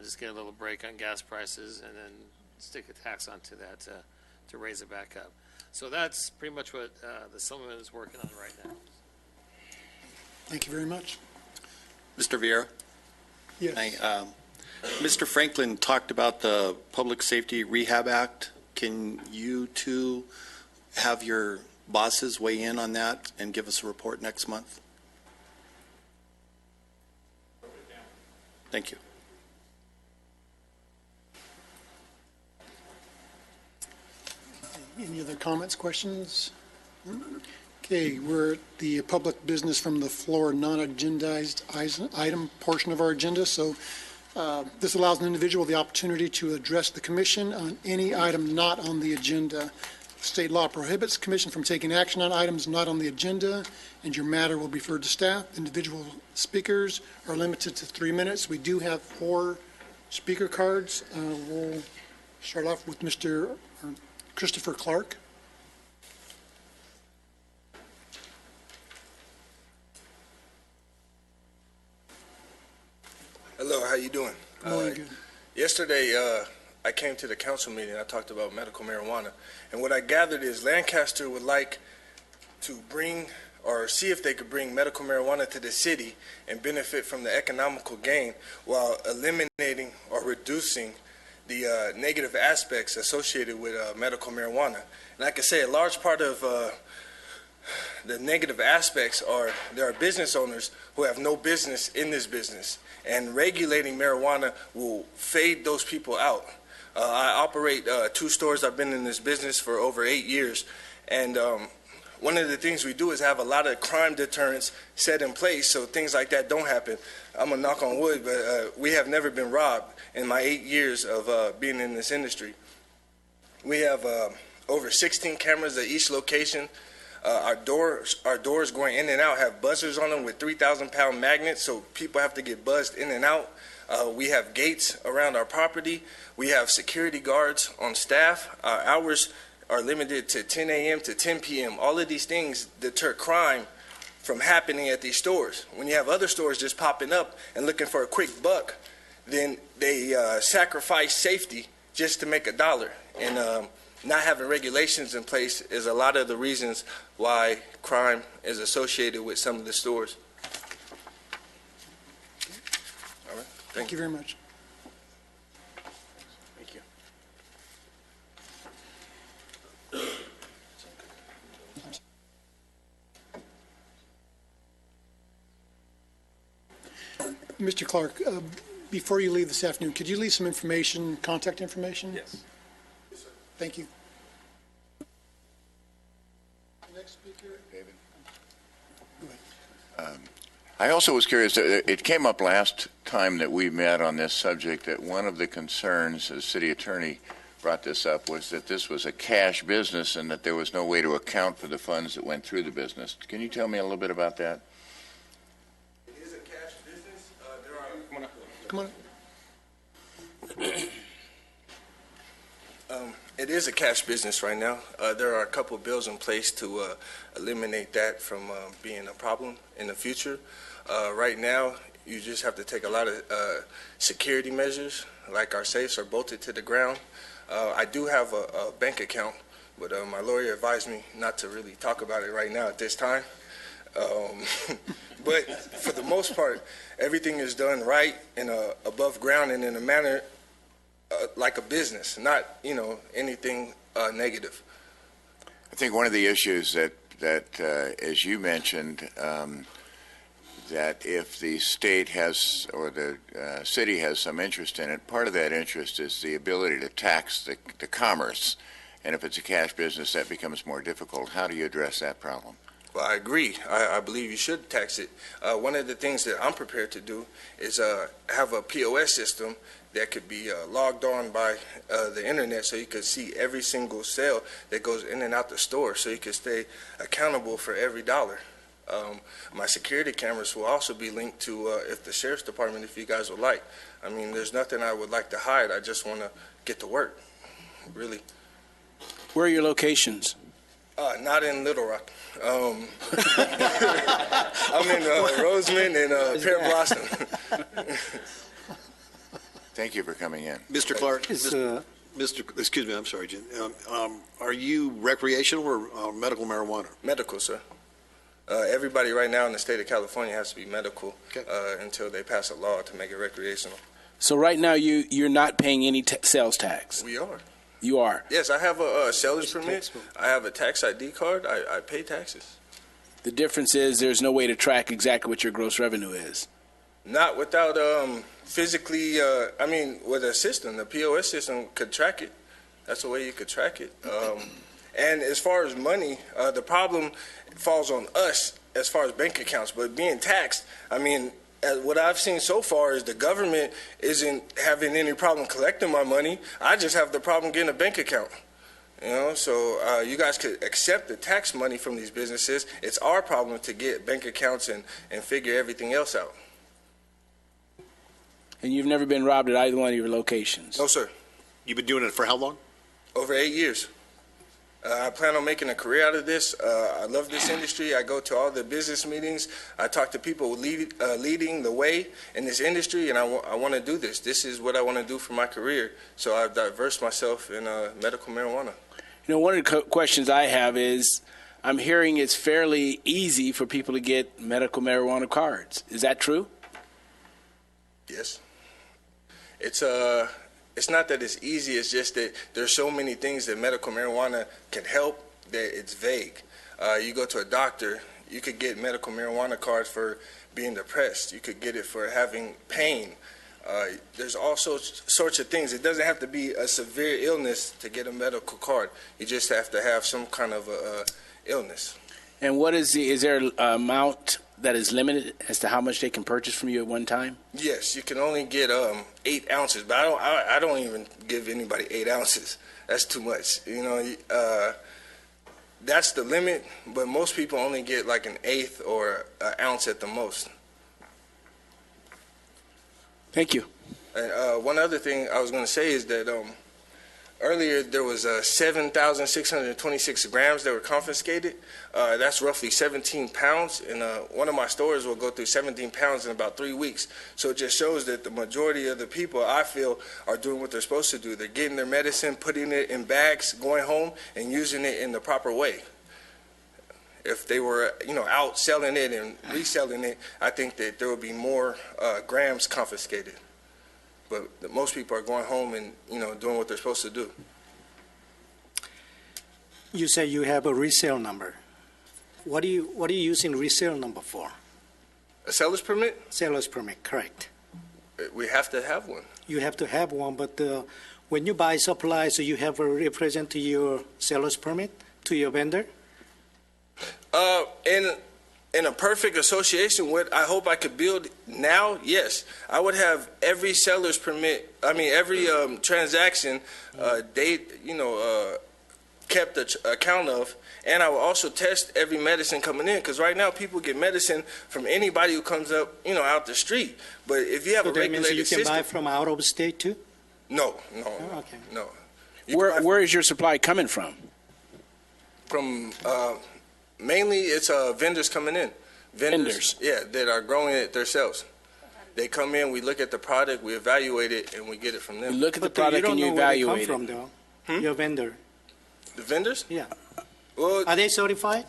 just get a little break on gas prices and then stick a tax onto that to raise it back up. So that's pretty much what the Assemblyman is working on right now. Thank you very much. Mr. Vieira? Yes. Mr. Franklin talked about the Public Safety Rehab Act. Can you two have your bosses weigh in on that and give us a report next month? Thank you. Any other comments, questions? Okay, we're at the public business from the floor, non-agendized item portion of our agenda. So this allows an individual the opportunity to address the commission on any item not on the agenda. State law prohibits the commission from taking action on items not on the agenda, and your matter will be referred to staff. Individual speakers are limited to 3 minutes. We do have 4 speaker cards. We'll start off with Mr. Christopher Clark. Hello, how you doing? Good. Yesterday, I came to the council meeting. I talked about medical marijuana, and what I gathered is Lancaster would like to bring or see if they could bring medical marijuana to the city and benefit from the economical gain while eliminating or reducing the negative aspects associated with medical marijuana. And I can say a large part of the negative aspects are there are business owners who have no business in this business, and regulating marijuana will fade those people out. I operate 2 stores. I've been in this business for over 8 years, and one of the things we do is have a lot of crime deterrents set in place so things like that don't happen. I'm a knock on wood, but we have never been robbed in my 8 years of being in this industry. We have over 16 cameras at each location. Our doors going in and out have buzzers on them with 3,000-pound magnets, so people have to get buzzed in and out. We have gates around our property. We have security guards on staff. Our hours are limited to 10 a.m. to 10 p.m. All of these things deter crime from happening at these stores. When you have other stores just popping up and looking for a quick buck, then they sacrifice safety just to make $1. And not having regulations in place is a lot of the reasons why crime is associated with some of the stores. All right. Thank you very much. Thank you. Mr. Clark, before you leave this afternoon, could you leave some information, contact information? Yes. Yes, sir. Thank you. Next speaker, David. Go ahead. I also was curious, it came up last time that we met on this subject that one of the concerns, the city attorney brought this up, was that this was a cash business and that there was no way to account for the funds that went through the business. Can you tell me a little bit about that? It is a cash business. Come on. It is a cash business right now. There are a couple of bills in place to eliminate that from being a problem in the future. Right now, you just have to take a lot of security measures, like our safes are bolted to the ground. I do have a bank account, but my lawyer advised me not to really talk about it right now at this time. But for the most part, everything is done right and above ground and in a manner like a business, not, anything negative. I think one of the issues that as you mentioned, that if the state has or the city has some interest in it, part of that interest is the ability to tax the commerce. And if it's a cash business, that becomes more difficult. How do you address that problem? Well, I agree. I believe you should tax it. One of the things that I'm prepared to do is have a POS system that could be logged on by the internet, so you could see every single sale that goes in and out the store, so you could stay accountable for every dollar. My security cameras will also be linked to if the sheriff's department, if you guys would like. I mean, there's nothing I would like to hide. I just want to get to work, really. Where are your locations? Not in Little Rock. I'm in Roseman and Pear Blossom. Thank you for coming in. Mr. Clark, excuse me, I'm sorry, Jim. Are you recreational or medical marijuana? Medical, sir. Everybody right now in the state of California has to be medical until they pass a law to make it recreational. So right now you're not paying any sales tax? We are. You are? Yes, I have a seller's permit. I have a tax ID card. I pay taxes. The difference is there's no way to track exactly what your gross revenue is. Not without physically, with a system. The POS system could track it. That's the way you could track it. And as far as money, the problem falls on us as far as bank accounts. But being taxed, what I've seen so far is the government isn't having any problem collecting my money. I just have the problem getting a bank account. So you guys could accept the tax money from these businesses. It's our problem to get bank accounts and figure everything else out. And you've never been robbed at either one of your locations? No, sir. You've been doing it for how long? Over 8 years. I plan on making a career out of this. I love this industry. I go to all the business meetings. I talk to people leading the way in this industry, and I want to do this. This is what I want to do for my career. So I've diversed myself in medical marijuana. One of the questions I have is, I'm hearing it's fairly easy for people to get medical marijuana cards. Is that true? Yes. It's not that it's easy, it's just that there's so many things that medical marijuana can help that it's vague. You go to a doctor, you could get medical marijuana cards for being depressed. You could get it for having pain. There's all sorts of things. It doesn't have to be a severe illness to get a medical card. You just have to have some kind of illness. And what is there an amount that is limited as to how much they can purchase from you at one time? Yes, you can only get 8 ounces, but I don't even give anybody 8 ounces. That's too much. That's the limit, but most people only get like an eighth or an ounce at the most. Thank you. And one other thing I was going to say is that earlier there was 7,626 grams that were confiscated. That's roughly 17 pounds, and one of my stores will go through 17 pounds in about 3 weeks. So it just shows that the majority of the people, I feel, are doing what they're supposed to do. They're getting their medicine, putting it in bags, going home, and using it in the proper way. If they were, out selling it and reselling it, I think that there would be more grams confiscated. But most people are going home and, doing what they're supposed to do. You say you have a resale number. What are you using resale number for? A seller's permit? Seller's permit, correct. We have to have one. You have to have one, but when you buy supplies, you have a represent your seller's permit to your vendor? In a perfect association, what I hope I could build now, yes, I would have every seller's permit. Every transaction kept account of, and I will also test every medicine coming in. Because right now, people get medicine from anybody who comes up, out the street. But if you have a regulated system, you can buy from out of state too? No. Oh, okay. No. Where is your supply coming from? From mainly, it's vendors coming in. Vendors, yeah, that are growing it themselves. They come in, we look at the product, we evaluate it, and we get it from them. You look at the product and you evaluate it. You don't know where they come from, though. Your vendor. The vendors? Yeah. Well, are they certified?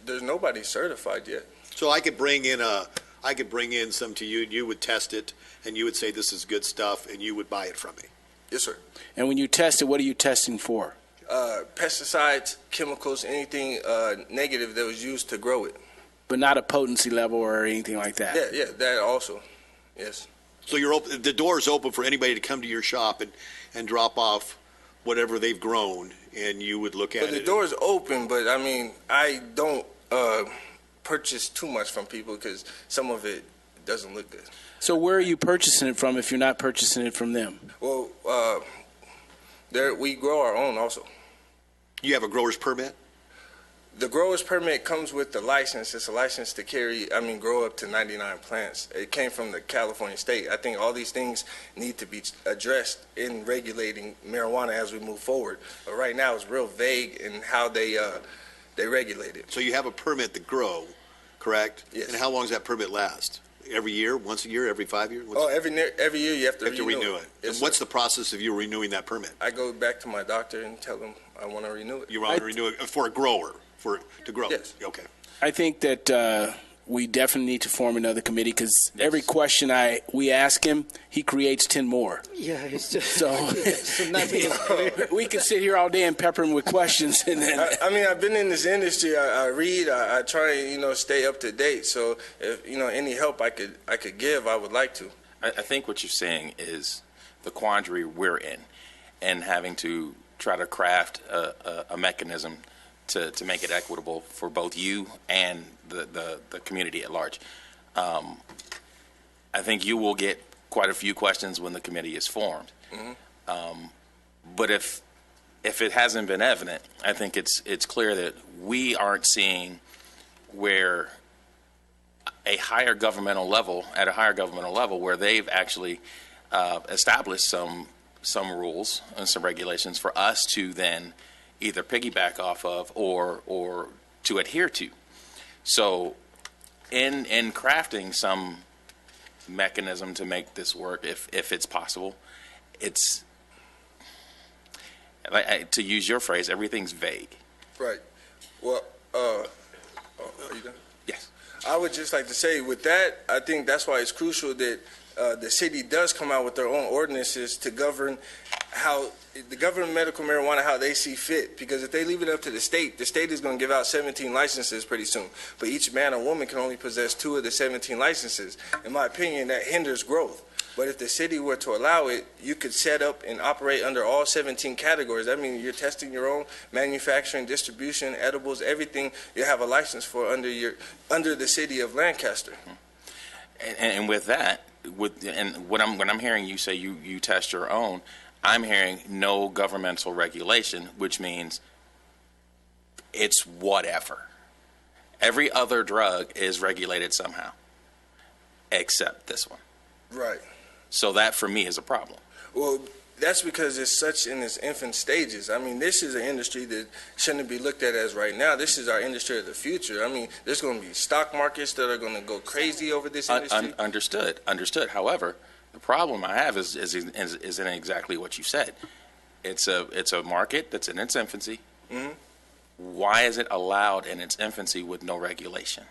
There's nobody certified yet. So I could bring in I could bring in some to you, and you would test it, and you would say this is good stuff, and you would buy it from me. Yes, sir. And when you test it, what are you testing for? Pesticides, chemicals, anything negative that was used to grow it. But not a potency level or anything like that? Yeah, that also, yes. So you're open, the door is open for anybody to come to your shop and drop off whatever they've grown, and you would look at But it. the door is open, but I mean, I don't purchase too much from people because some of it doesn't look good. So where are you purchasing it from if you're not purchasing it from them? Well, we grow our own also. You have a grower's permit? The grower's permit comes with the license. It's a license to grow up to 99 plants. It came from the California state. I think all these things need to be addressed in regulating marijuana as we move forward. But right now, it's real vague in how they regulate it. So you have a permit to grow, correct? Yes. And how long does that permit last? Every year, once a year, every 5 years? Every year you have to renew it. Yes, and what's the process of you renewing that permit? I go back to my doctor and tell them I want to renew it. You want to renew it for a grower, to grow? Yes. Okay. I think that we definitely need to form another committee because every question we ask him, he creates 10 more. Yeah, it's just So nothing is clear. we could sit here all day and pepper him with questions. And then I've been in this industry. I read. I try, stay up to date. So if any help I could give, I would like to. I think what you're saying is the quandary we're in, and having to try to craft a mechanism to make it equitable for both you and the community at large. I think you will get quite a few questions when the committee is formed. Mm-hmm. But if it hasn't been evident, I think it's clear that we aren't seeing where at a higher governmental level where they've actually established some rules and some regulations for us to then either piggyback off of or to adhere to. So in crafting some mechanism to make this work, if it's possible, it's, to use your phrase, everything's vague. Right. Well, are you done? Yes. I would just like to say with that, I think that's why it's crucial that the city does come out with their own ordinances to govern medical marijuana how they see fit. Because if they leave it up to the state is going to give out 17 licenses pretty soon. But each man or woman can only possess 2 of the 17 licenses. In my opinion, that hinders growth. But if the city were to allow it, you could set up and operate under all 17 categories. That means you're testing your own manufacturing, distribution, edibles, everything you have a license for under the city of Lancaster. And with that, when I'm hearing you say you test your own, I'm hearing no governmental regulation, which means it's whatever. Every other drug is regulated somehow, except this one. Right. So that, for me, is a problem. Well, that's because it's such in its infant stages. I mean, this is an industry that shouldn't be looked at as right now. This is our industry of the future. I mean, there's going to be stock markets that are going to go crazy over this industry. Understood. However, the problem I have is in exactly what you said. It's a market that's in its infancy. Mm-hmm. Why is it allowed in its infancy with no regulation?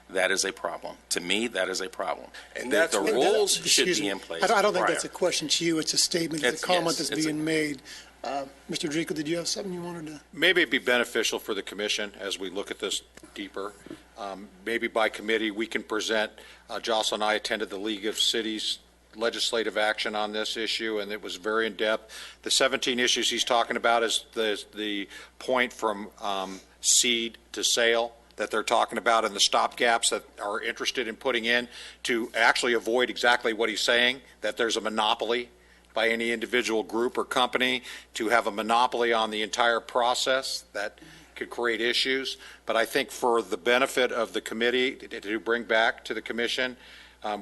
That is a problem. To me, that is a problem. And that's the rules should be in place. I don't think prior. that's a question to you. It's a statement. It's a comment that's being made. Mr. Drico, did you have something you wanted to? Maybe it'd be beneficial for the commission as we look at this deeper. Maybe by committee, we can present, Jocelyn and I attended the League of Cities legislative action on this issue, and it was very in-depth. The 17 issues he's talking about is the point from seed to sale that they're talking about, and the stopgaps that are interested in putting in to actually avoid exactly what he's saying, that there's a monopoly by any individual group or company to have a monopoly on the entire process that could create issues. But I think for the benefit of the committee to bring back to the commission,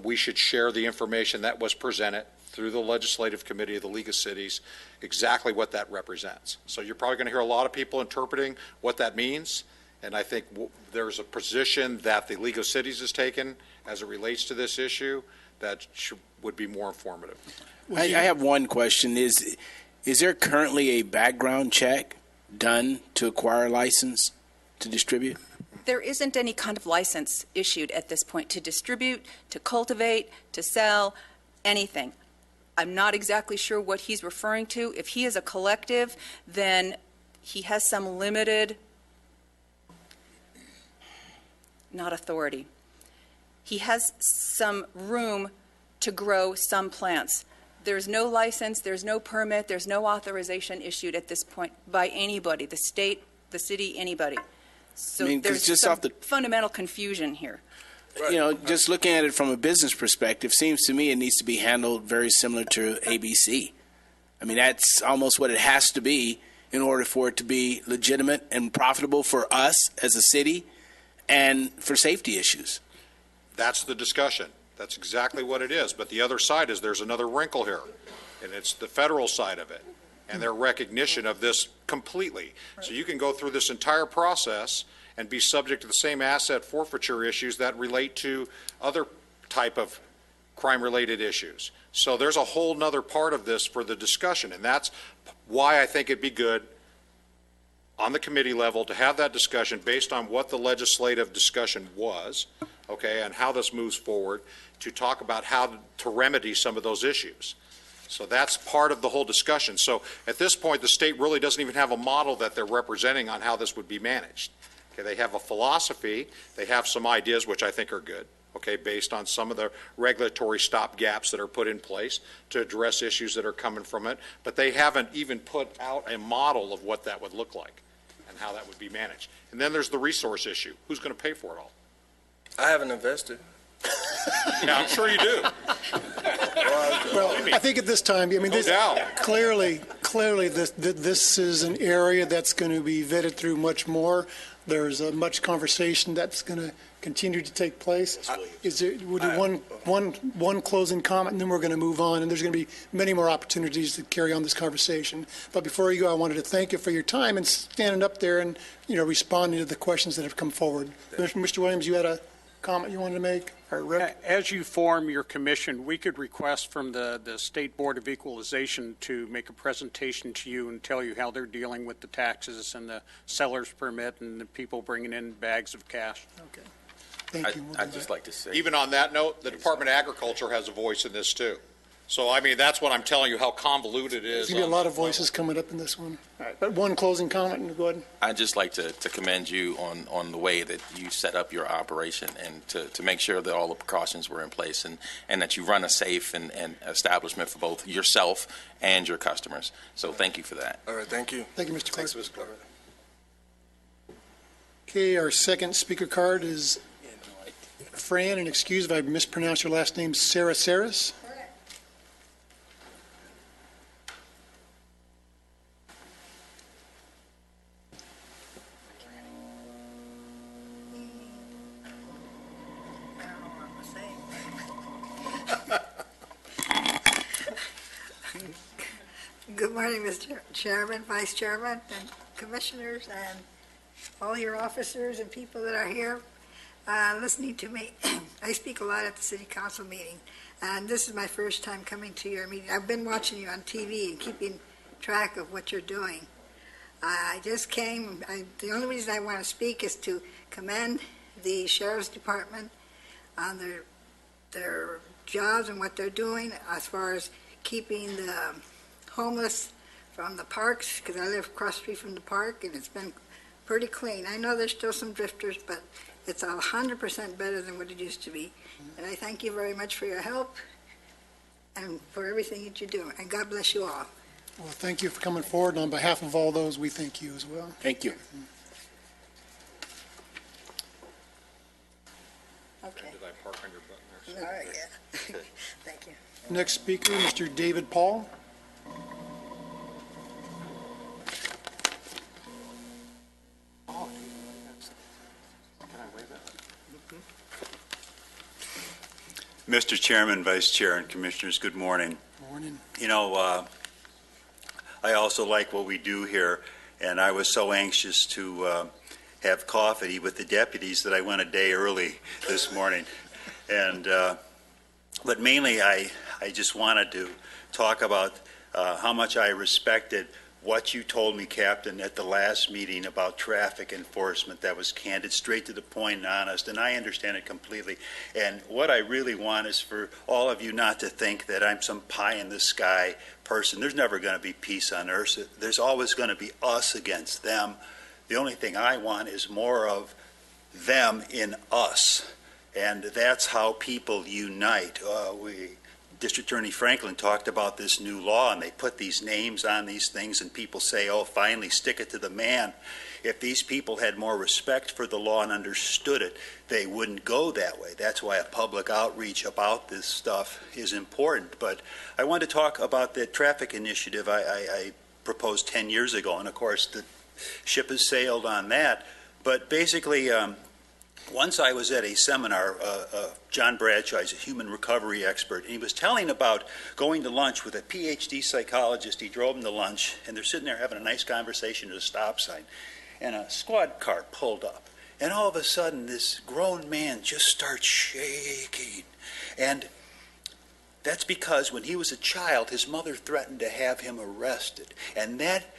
we should share the information that was presented through the legislative committee of the League of Cities, exactly what that represents. So you're probably going to hear a lot of people interpreting what that means. And I think there's a position that the League of Cities has taken as it relates to this issue that would be more informative. I have one question. Is there currently a background check done to acquire a license to distribute? there isn't any kind of license issued at this point to distribute, to cultivate, to sell, anything. I'm not exactly sure what he's referring to. If he is a collective, then he has some limited, not authority. He has some room to grow some plants. There's no license, there's no permit, there's no authorization issued at this point by anybody, the state, the city, anybody. So I mean, 'cause there's just some off the- fundamental confusion here. You know, just looking at it from a business perspective, seems to me it needs to be handled very similar to ABC. I mean, that's almost what it has to be in order for it to be legitimate and profitable for us as a city and for safety issues. That's the discussion. That's exactly what it is. But the other side is there's another wrinkle here, and it's the federal side of it and their recognition of this completely. So you can go through this entire process and be subject to the same asset forfeiture issues that relate to other type of crime-related issues. So there's a whole nother part of this for the discussion, and that's why I think it'd be good on the committee level to have that discussion based on what the legislative discussion was, okay, and how this moves forward, to talk about how to remedy some of those issues. So that's part of the whole discussion. So at this point, the state really doesn't even have a model that they're representing on how this would be managed. Okay, they have a philosophy, they have some ideas, which I think are good, okay, based on some of the regulatory stop gaps that are put in place to address issues that are coming from it, but they haven't even put out a model of what that would look like and how that would be managed. And then there's the resource issue. Who's going to pay for it all? I haven't invested. Yeah, I'm sure you do. Well, I think at this time, I mean, No doubt. clearly, this is an area that's going to be vetted through much more. There's much conversation that's going to continue to take place. We'll do one closing comment, and then we're going to move on, and there's going to be many more opportunities to carry on this conversation. But before you go, I wanted to thank you for your time and standing up there and, responding to the questions that have come forward. Mr. Williams, you had a comment you wanted to make? Or Rick? As you form your commission, we could request from the State Board of Equalization to make a presentation to you and tell you how they're dealing with the taxes and the seller's permit and the people bringing in bags of cash. Okay. Thank you. I'd just like to say, Even on that note, the Department of Agriculture has a voice in this too. So, I mean, that's what I'm telling you, how convoluted it is. There's going to be a lot of voices coming up in this one. All right, but one closing comment, and go ahead. I'd just like to commend you on the way that you set up your operation and to make sure that all the precautions were in place and that you run a safe and establishment for both yourself and your customers. So thank you for that. All right, thank you. Thank you, Mr. Clark. Thanks, Mr. Clark. Okay, our second speaker card is Fran, and excuse if I mispronounced your last name, Sarah Saris. Good morning, Mr. Chairman, Vice Chairman, and Commissioners, and all your officers and people that are here listening to me. I speak a lot at the City Council meeting, and this is my first time coming to your meeting. I've been watching you on TV and keeping track of what you're doing. I just came, the only reason I want to speak is to commend the Sheriff's Department on their jobs and what they're doing as far as keeping the homeless from the parks, because I live across the street from the park, and it's been pretty clean. I know there's still some drifters, but it's 100% better than what it used to be. And I thank you very much for your help and for everything that you do. And God bless you all. Well, thank you for coming forward, and on behalf of all those, we thank you as well. Thank you. Okay. Did I park on your button there? All right, yeah. Thank you. Next speaker, Mr. David Paul. Mr. Chairman, Vice Chair, and Commissioners, good morning. Morning. You know, I also like what we do here, and I was so anxious to have coffee with the deputies that I went a day early this morning. And but mainly, I just wanted to talk about how much I respected what you told me, Captain, at the last meeting about traffic enforcement. That was candid, straight to the point, and honest, and I understand it completely. And what I really want is for all of you not to think that I'm some pie-in-the-sky person. There's never going to be peace on earth. There's always going to be us against them. The only thing I want is more of them in us, and that's how people unite. District Attorney Franklin talked about this new law, and they put these names on these things, and people say, oh, finally, stick it to the man. If these people had more respect for the law and understood it, they wouldn't go that way. That's why a public outreach about this stuff is important. But I want to talk about the traffic initiative I proposed 10 years ago, and of course the ship has sailed on that. But basically, once I was at a seminar, John Bradshaw is a human recovery expert, and he was telling about going to lunch with a PhD psychologist. He drove him to lunch, and they're sitting there having a nice conversation at a stop sign, and a squad car pulled up. And all of a sudden, this grown man just starts shaking. And that's because when he was a child, his mother threatened to have him arrested. And that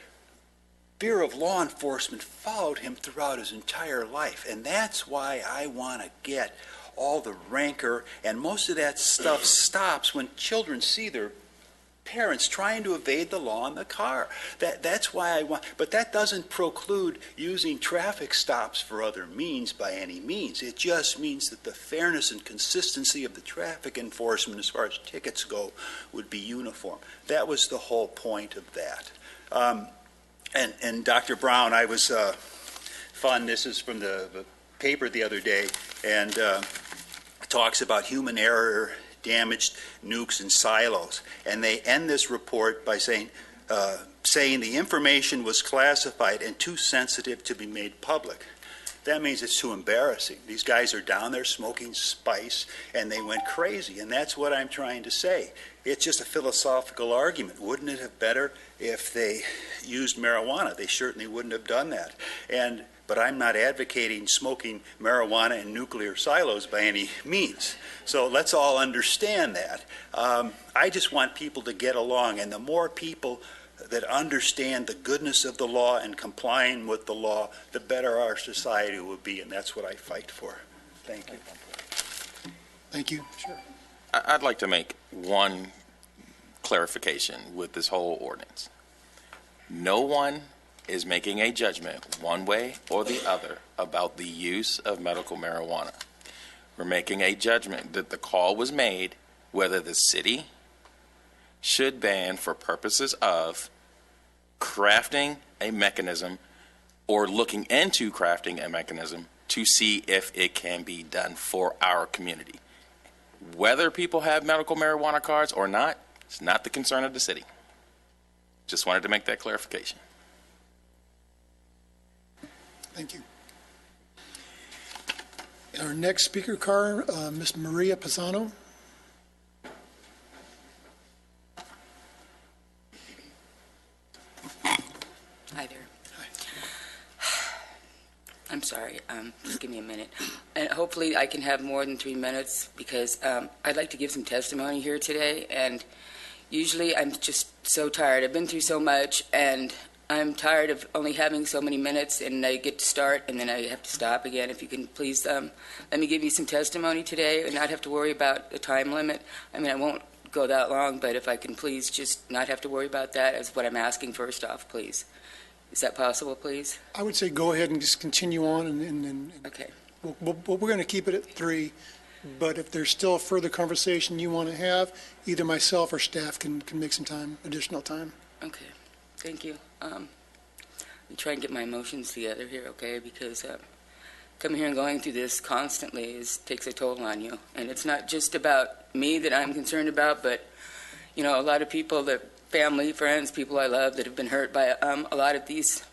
fear of law enforcement followed him throughout his entire life. And that's why I want to get all the rancor, and most of that stuff stops when children see their parents trying to evade the law in the car. That's why I want, but that doesn't preclude using traffic stops for other means by any means. It just means that the fairness and consistency of the traffic enforcement as far as tickets go would be uniform. That was the whole point of that. And Dr. Brown, I was fun. This is from the paper the other day, and talks about human error, damaged nukes and silos. And they end this report by saying the information was classified and too sensitive to be made public. That means it's too embarrassing. These guys are down there smoking spice, and they went crazy. And that's what I'm trying to say. It's just a philosophical argument. Wouldn't it have better if they used marijuana? They certainly wouldn't have done that. But I'm not advocating smoking marijuana in nuclear silos by any means. So let's all understand that. I just want people to get along, and the more people that understand the goodness of the law and complying with the law, the better our society will be, and that's what I fight for. Thank you. Thank you. Sure. I'd like to make one clarification with this whole ordinance. No one is making a judgment one way or the other about the use of medical marijuana. We're making a judgment that the call was made whether the city should ban for purposes of crafting a mechanism or looking into crafting a mechanism to see if it can be done for our community. Whether people have medical marijuana cards or not, it's not the concern of the city. Just wanted to make that clarification. Thank you. Our next speaker, Ms. Maria Pisano. Hi there. I'm sorry. Just give me a minute. And hopefully I can have more than 3 minutes because I'd like to give some testimony here today. And usually I'm just so tired. I've been through so much, and I'm tired of only having so many minutes, and I get to start, and then I have to stop again. If you can please let me give you some testimony today and not have to worry about the time limit. I mean, I won't go that long, but if I can please just not have to worry about that is what I'm asking first off, please. Is that possible, please? I would say go ahead and just continue on, and okay. We're going to keep it at 3, but if there's still further conversation you want to have, either myself or staff can make some time, additional time. Okay, thank you. Let me try and get my emotions together here, okay? Because coming here and going through this constantly takes a toll on you. And it's not just about me that I'm concerned about, but, you know, a lot of people, that family, friends, people I love that have been hurt by a lot of these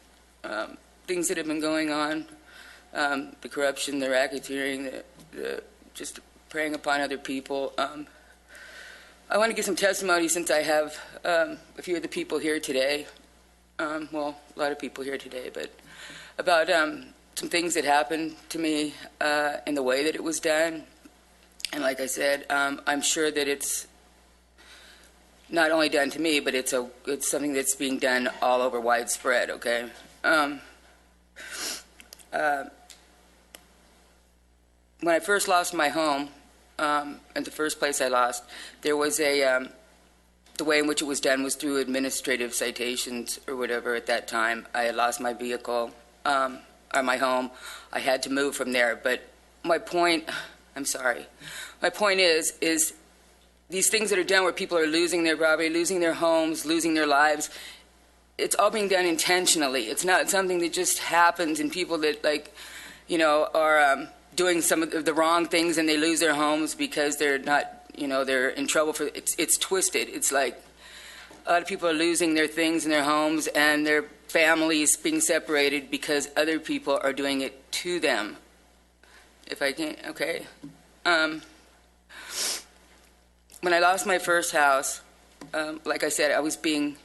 things that have been going on, the corruption, the racketeering, the just preying upon other people. I want to give some testimony since I have a few of the people here today. Well, a lot of people here today, but about some things that happened to me and the way that it was done. And like I said, I'm sure that it's not only done to me, but it's something that's being done all over widespread, okay? When I first lost my home, and the first place I lost, there was the way in which it was done was through administrative citations or whatever at that time. I had lost my vehicle, or my home. I had to move from there. But my point, I'm sorry, my point is these things that are done where people are losing their property, losing their homes, losing their lives, it's all being done intentionally. It's not something that just happens and people that, like, you know, are doing some of the wrong things and they lose their homes because they're not, you know, they're in trouble for it's twisted. It's like a lot of people are losing their things in their homes and their families being separated because other people are doing it to them. If I can, okay. When I lost my first house, like I said, I was being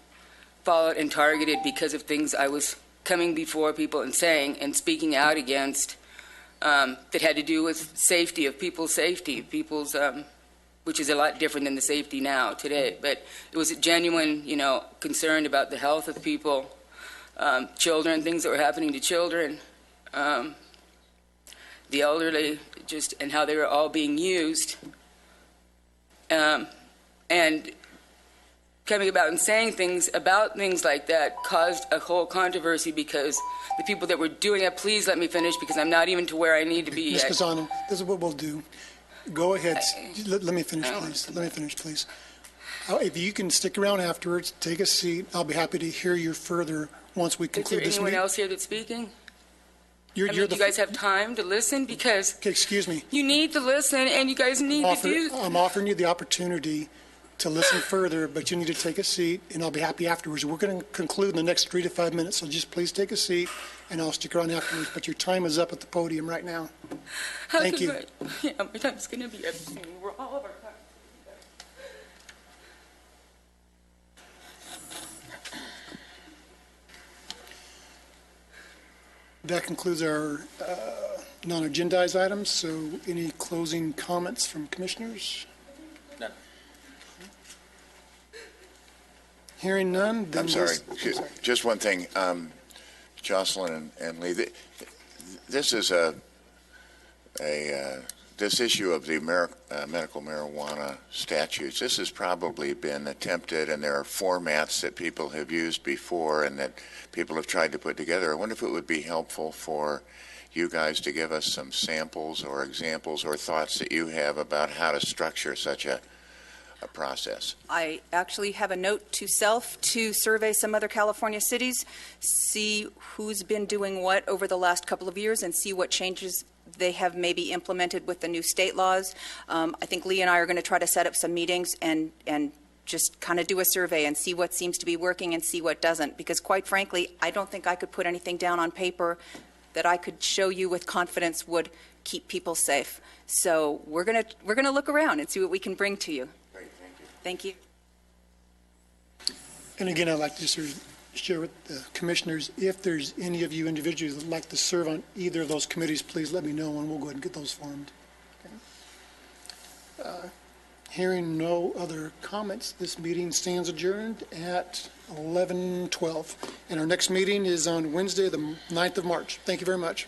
followed and targeted because of things I was coming before people and saying and speaking out against that had to do with safety, of people's safety, people's, which is a lot different than the safety now today. But it was a genuine, you know, concern about the health of people, children, things that were happening to children, the elderly, just and how they were all being used. And coming about and saying things about things like that caused a whole controversy because the people that were doing it, please let me finish because I'm not even to where I need to be Ms. yet. Pisano, this is what we'll do. Go ahead. Let me finish, please. Let me finish, please. If you can stick around afterwards, take a seat. I'll be happy to hear you further once we conclude this Is there meeting. anyone else here that's speaking? You're do the you guys have time to listen? Because Okay, excuse me. you need to listen and you guys need to do... I'm offering you the opportunity to listen further, but you need to take a seat, and I'll be happy afterwards. We're going to conclude in the next 3 to 5 minutes, so just please take a seat, and I'll stick around afterwards. But your time is up at the podium right now. Thank you. Yeah, my time's going to be up soon. We're all of our time. That concludes our non-agendized items, so any closing comments from commissioners? None. Hearing none, then... I'm sorry. Just one thing. Jocelyn and Lee, this is this issue of the medical marijuana statutes. This has probably been attempted, and there are formats that people have used before and that people have tried to put together. I wonder if it would be helpful for you guys to give us some samples or examples or thoughts that you have about how to structure such a process. I actually have a note to self to survey some other California cities, see who's been doing what over the last couple of years, and see what changes they have maybe implemented with the new state laws. I think Lee and I are going to try to set up some meetings and just kind of do a survey and see what seems to be working and see what doesn't. Because quite frankly, I don't think I could put anything down on paper that I could show you with confidence would keep people safe. So we're going to look around and see what we can bring to you. Great, thank you. Thank you. And again, I'd like to just share with the commissioners, if there's any of you individuals that would like to serve on either of those committees, please let me know, and we'll go ahead and get those formed. Okay. Hearing no other comments, this meeting stands adjourned at 11:12. And our next meeting is on Wednesday, the 9th of March. Thank you very much.